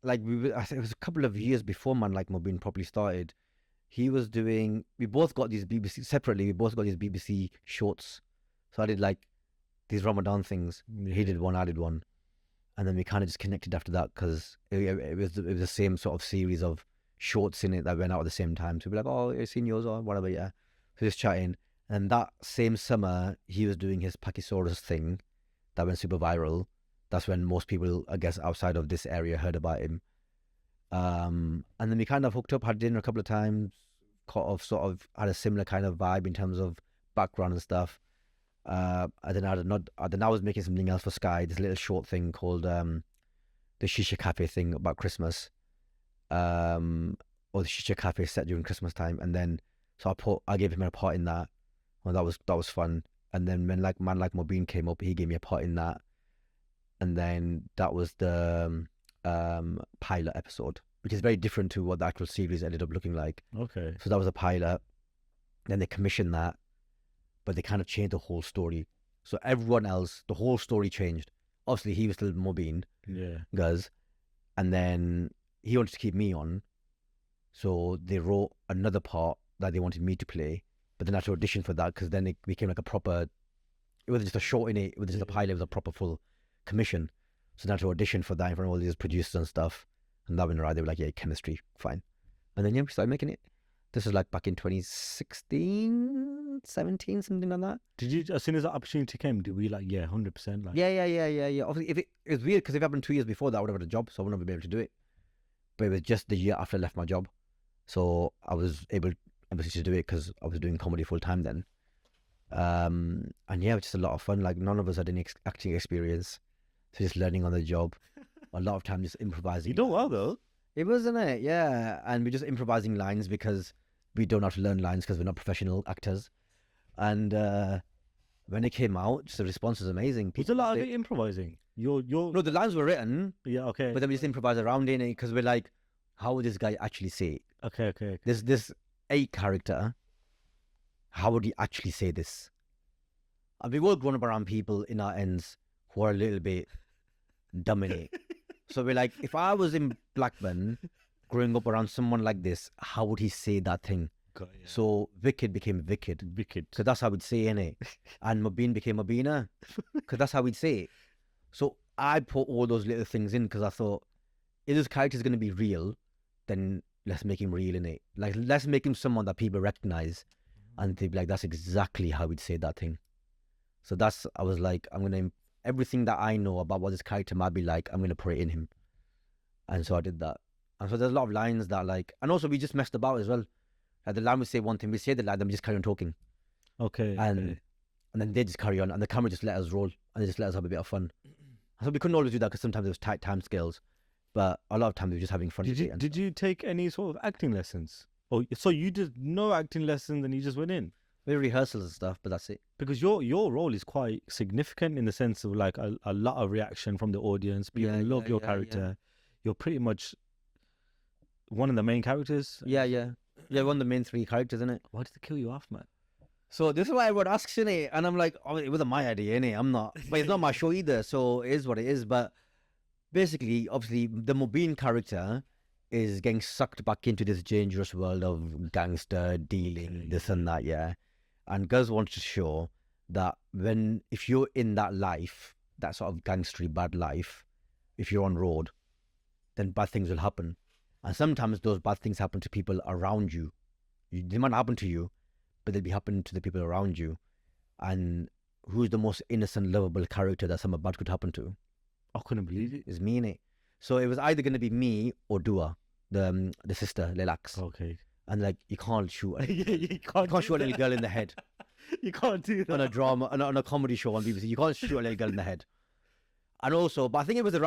like, I think it was a couple of years before Man Like Mobeen properly started. He was doing, we both got these BBC, separately, we both got these BBC shorts. So I did like these Ramadan things. He did one, I did one. And then we kind of just connected after that because it was the same sort of series of shorts in it that went out at the same time. So we'd be like, oh, you've seen yours or whatever, yeah. So just chatting. And that same summer, he was doing his Pakisaurus thing that went super viral. That's when most people, I guess, outside of this area heard about him. And then we kind of hooked up, had dinner a couple of times, sort of had a similar kind of vibe in terms of background and stuff. And then I was making something else for Sky, this little short thing called the Shisha Cafe thing about Christmas, or the Shisha Cafe set during Christmas time. And then so I gave him a part in that. Well, that was fun. And then when Man Like Mobeen came up, he gave me a part in that. And then that was the pilot episode, which is very different to what the actual series ended up looking like.
Okay.
So that was a pilot. Then they commissioned that, but they kind of changed the whole story. So everyone else, the whole story changed. Obviously, he was still Mobeen,
Yeah.
Guz, and then he wanted to keep me on. So they wrote another part that they wanted me to play, but then I had to audition for that because then it became like a proper, it wasn't just a short in it, it was just a pilot, it was a proper full commission. So then I had to audition for that in front of all these producers and stuff. And that went right. They were like, yeah, chemistry, fine. And then, yeah, we started making it. This was like back in 2016, 17, something like that.
Did you, as soon as that opportunity came, did we like, yeah, 100%? Like,
Yeah. Obviously, if it was weird because if it happened 2 years before that, I would have had a job, so I wouldn't have been able to do it. But it was just the year after I left my job. So I was able, obviously, to do it because I was doing comedy full time then. And yeah, it was just a lot of fun. Like, none of us had any acting experience. So just learning on the job. A lot of time just improvising.
you done well though.
It was, isn't it? Yeah. And we're just improvising lines because we don't know how to learn lines because we're not professional actors. And when it came out, just the response was amazing.
Was a lot of it improvising? You're
No, the lines were written,
yeah, okay.
but then we just improvise around in it because we're like, how would this guy actually say it?
Okay.
This A character, how would he actually say this? And we've all grown up around people in our ends who are a little bit dumb in it. So we're like, if I was in Blackburn, growing up around someone like this, how would he say that thing?
God, yeah.
So Wicked became Wicked.
Wicked.
Because that's how we'd say it, innit? And Mobeen became Mobeena. Because that's how we'd say it. So I put all those little things in because I thought, if this character is going to be real, then let's make him real, innit? Like, let's make him someone that people recognize. And they'd be like, that's exactly how we'd say that thing. So I was like, everything that I know about what this character might be like, I'm going to put it in him. And so I did that. And so there's a lot of lines that and also we just messed about as well. Like the line we say one thing, we say the line, then we just carry on talking.
Okay.
And then they just carry on and the camera just let us roll and they just let us have a bit of fun. So we couldn't always do that because sometimes there was tight time scales. But a lot of times we were just having fun.
Did you take any sort of acting lessons? Oh, so you did no acting lessons and you just went in?
We rehearsals and stuff, but that's it.
Because your role is quite significant in the sense of like a lot of reaction from the audience. People love your character. Yeah. You're pretty much one of the main characters.
Yeah, one of the main three characters, isn't it?
Why did they kill you off, man?
So this is why everyone asks, innit? And I'm like, oh, it wasn't my idea, innit? I'm not. But it's not my show either, so it is what it is. But basically, obviously, the Mobeen character is getting sucked back into this dangerous world of gangster dealing, this and that, yeah. And Guz wants to show that if you're in that life, that sort of gangstery bad life, if you're on road, then bad things will happen. And sometimes those bad things happen to people around you. They might not happen to you, but they'll be happening to the people around you. And who's the most innocent, lovable character that something bad could happen to?
I couldn't believe it.
It's me, innit? So it was either going to be me or Dua, the sister, Lilacs.
Okay.
And like, you can't shoot
you can't
shoot a little girl in the head.
You can't do that.
On a drama, on a comedy show on BBC. You can't shoot a little girl in the head. And also, but I think it was the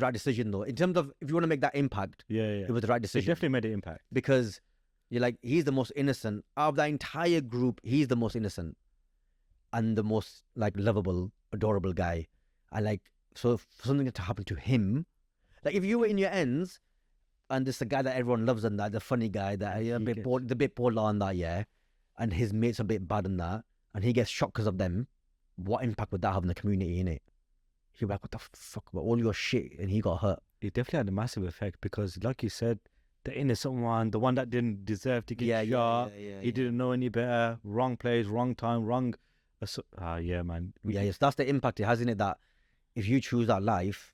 right decision though. In terms of, if you want to make that impact, it was the right decision.
It definitely made an impact.
Because you're like, he's the most innocent. Out of that entire group, he's the most innocent. And the most like lovable, adorable guy. And like, so for something to happen to him, like if you were in your ends, and this the guy that everyone loves and that, the funny guy that the bit polar and that, yeah, and his mates are a bit bad and that, and he gets shot because of them, what impact would that have in the community, innit? He'd be like, what the fuck about all your shit, and he got hurt.
It definitely had a massive effect because, like you said, the innocent one, the one that didn't deserve to get shot, he didn't know any better, wrong place, wrong time, wrong... yeah, man.
Yes, that's the impact it has, in it, that if you choose that life,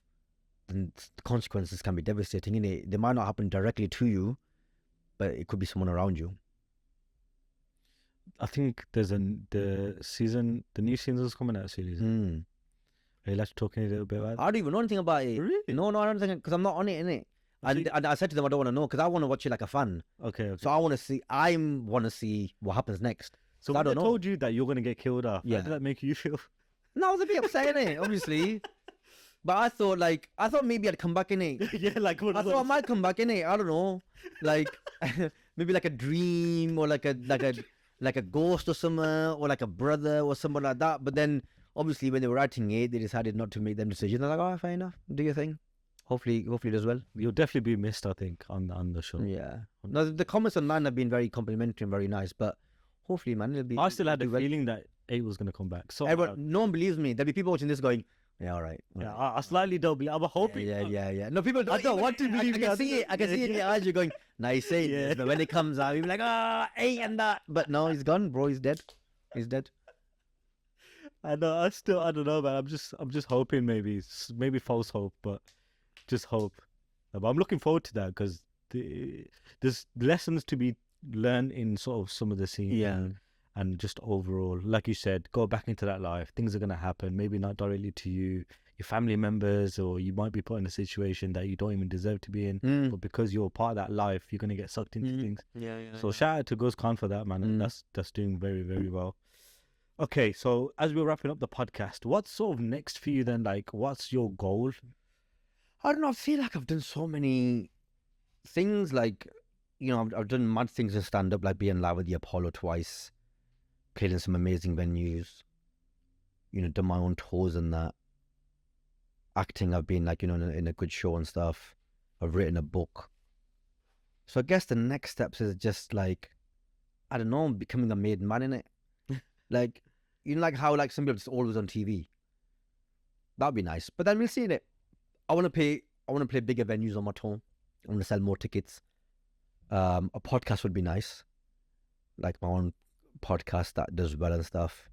then the consequences can be devastating, innit? They might not happen directly to you, but it could be someone around you.
I think there's the new season's coming out soon. Are you like to talk a little bit about it?
I don't even know anything about it.
Really?
No, I don't think, because I'm not on it, innit? And I said to them, I don't want to know, because I want to watch it like a fan.
Okay.
So I want to see what happens next.
So when I told you that you're going to get killed off, how did that make you feel?
No, I was a bit upset, innit? Obviously. But I thought maybe I'd come back, innit?
Yeah, like what?
I thought I might come back, innit? I don't know. Like, maybe like a dream or like a ghost or something, or like a brother or something like that. But then, obviously, when they were writing it, they decided not to make them decisions. They're like, oh, fair enough. Do your thing. Hopefully it does well.
You'll definitely be missed, I think, on the show.
Yeah. No, the comments online have been very complimentary and very nice, but hopefully, man, it'll be...
I still had a feeling that 8 was going to come back. So
no one believes me. There'll be people watching this going, yeah, all right.
Yeah, I slightly don't believe. I'm hoping.
Yeah. No, people don't.
I don't want to believe.
I can see it. I can see it in your eyes. You're going, nice saying this. But when it comes out, you'll be like, 8 and that. But no, he's gone, bro. He's dead. He's dead.
I know. I don't know, man. I'm just hoping, maybe false hope, but just hope. But I'm looking forward to that because there's lessons to be learned in sort of some of the scenes.
Yeah.
And just overall, like you said, go back into that life. Things are going to happen, maybe not directly to you, your family members, or you might be put in a situation that you don't even deserve to be in. But because you're part of that life, you're going to get sucked into things. So shout out to Guz Khan for that, man. And that's doing very, very well. Okay, so as we're wrapping up the podcast, what's sort of next for you then? Like, what's your goal?
I don't know. I feel like I've done so many things. Like, you know, I've done mad things in stand-up, like being live with the Apollo twice. Played in some amazing venues, you know, done my own tours and that. Acting, I've been like, you know, in a good show and stuff. I've written a book. So I guess the next steps is just like, I don't know, becoming a made man in it. Like, you know, like how like some people just always on TV. That'd be nice. But then we'll see it. I want to play bigger venues on my tour. I want to sell more tickets. A podcast would be nice, like my own podcast that does well and stuff,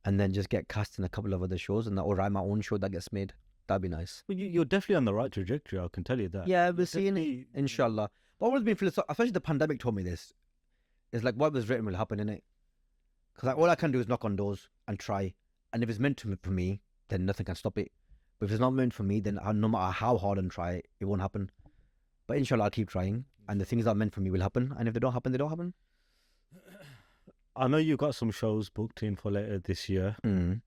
and then just get cast in a couple of other shows, and or write my own show that gets made. That'd be nice.
Well, you're definitely on the right trajectory. I can tell you that.
Yeah, we're seeing it,
Definitely-
inshallah. But always been especially the pandemic taught me this. It's like what was written will happen, innit? Because like all I can do is knock on doors and try, and if it's meant to for me, then nothing can stop it. But if it's not meant for me, then no matter how hard I try, it won't happen. But inshallah, I'll keep trying, and the things that are meant for me will happen. And if they don't happen, they don't happen.
I know you got some shows booked in for later this year.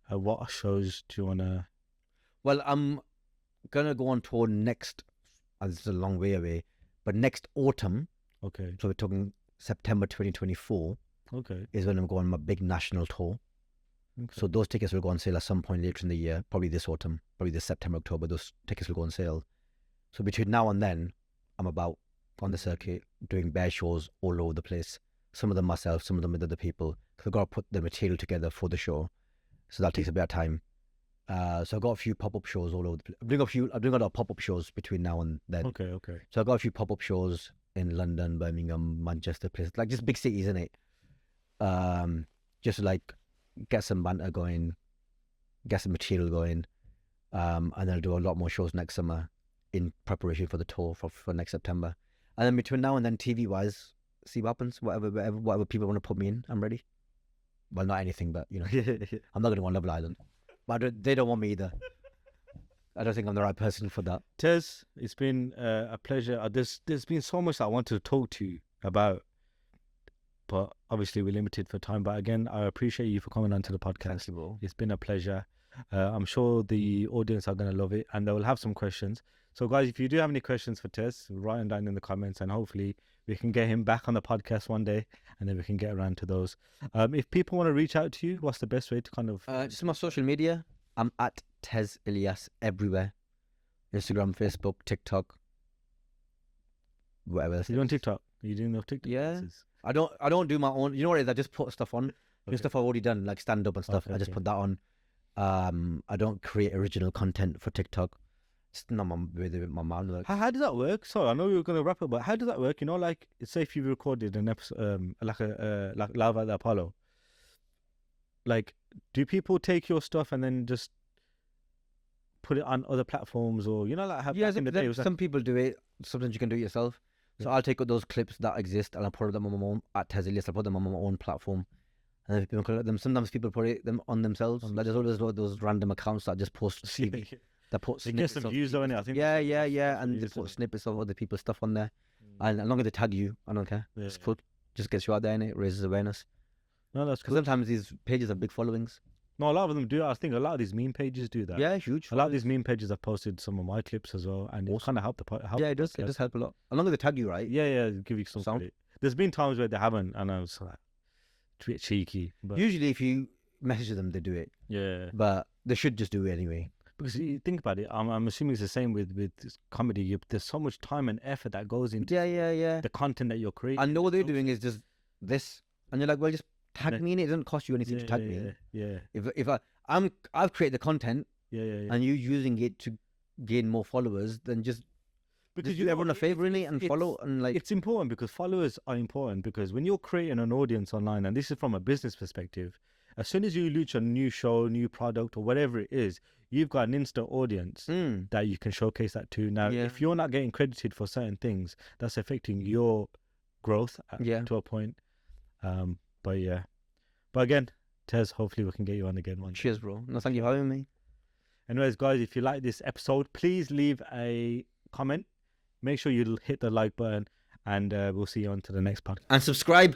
What shows do you wanna?
Well, I'm gonna go on tour next. This is a long way away, but next autumn.
Okay.
So we're talking September 2024
Okay.
is when I'm going on my big national tour.
Okay.
So those tickets will go on sale at some point later in the year, probably this autumn, probably this September, October. Those tickets will go on sale. So between now and then, I'm about on the circuit doing bare shows all over the place. Some of them myself, some of them with other people. Because I've got to put the material together for the show, so that takes a bit of time. So I've got a few pop-up shows all over the place. I'm doing a lot of pop-up shows between now and then.
Okay. Okay.
So I've got a few pop-up shows in London, Birmingham, Manchester, places like just big cities, innit? Just to like get some banter going, get some material going, and then I'll do a lot more shows next summer in preparation for the tour for next September. And then between now and then, TV-wise, see what happens. Whatever people want to put me in, I'm ready. Well, not anything, but you know, I'm not going to go on Love Island. But they don't want me either. I don't think I'm the right person for that.
Tez, it's been a pleasure. There's been so much I wanted to talk to you about, but obviously we're limited for time. But again, I appreciate you for coming onto the podcast.
Thank you, bro.
It's been a pleasure. I'm sure the audience are going to love it, and they will have some questions. So, guys, if you do have any questions for Tez, write them down in the comments, and hopefully we can get him back on the podcast one day, and then we can get around to those. If people want to reach out to you, what's the best way to kind of?
Just my social media. I'm at Tez Ilyas everywhere. Instagram, Facebook, TikTok, whatever.
You on TikTok? Are you doing no TikTok?
Yeah.
This is-
I don't do my own. You know what it is? I just put stuff on.
Okay.
Stuff I've already done, like stand up and stuff.
Okay,
I just
okay.
put that on. I don't create original content for TikTok. It's not with my man. Like,
How does that work? Sorry, I know you're going to wrap up, but how does that work? You know, like say if you recorded an episode, like Live at the Apollo. Like, do people take your stuff and then just put it on other platforms, or you know, like how
yeah,
back in the day it was like,
some people do it. Sometimes you can do it yourself. So I'll take out those clips that exist and I'll put them on my own at Tez Ilyas. I'll put them on my own platform. And then people collect them. Sometimes people put them on themselves. Like there's always those random accounts that just post TV. That put
they get some
snippets of
views though, innit? I think.
Yeah,
some
and they
views,
put
innit?
snippets of other people's stuff on there. And as long as they tag you, I don't care.
Yeah,
It's
yeah.
cool. Just gets you out there and it raises awareness.
No, that's
Because
cool.
sometimes these pages have big followings.
No, a lot of them do. I think a lot of these meme pages do that.
Yeah, huge.
A lot of these meme pages have posted some of my clips as well, and it kind of help the help.
Yeah, it does.
the
It
podcast.
does help a lot. As long as they tag you, right?
Yeah, give you some
Sound.
credit. There's been times where they haven't, and I was like, it's a bit cheeky. But
Usually, if you message them, they do it.
yeah,
But they should just do it anyway.
because you think about it, I'm assuming it's the same with this comedy. There's so much time and effort that goes into
Yeah.
the content that you're creating.
And what they're doing is just this, and you're like, well, just tag
Yeah.
me in it. It doesn't cost you anything to tag me.
Yeah.
If I've created the content
Yeah.
and you using it to gain more followers, then just
Because
do everyone a favor in it and
it's-
follow and like.
It's important because followers are important, because when you're creating an audience online, and this is from a business perspective, as soon as you launch a new show, new product, or whatever it is, you've got an instant audience that you can showcase that to. Now,
Yeah.
if you're not getting credited for certain things, that's affecting your growth
Yeah.
to a point. But yeah. But again, Tez, hopefully we can get you on again one day.
Cheers, bro. No, thank you for having me.
Anyways, guys, if you like this episode, please leave a comment. Make sure you hit the like button, and we'll see you on to the next podcast.
And subscribe.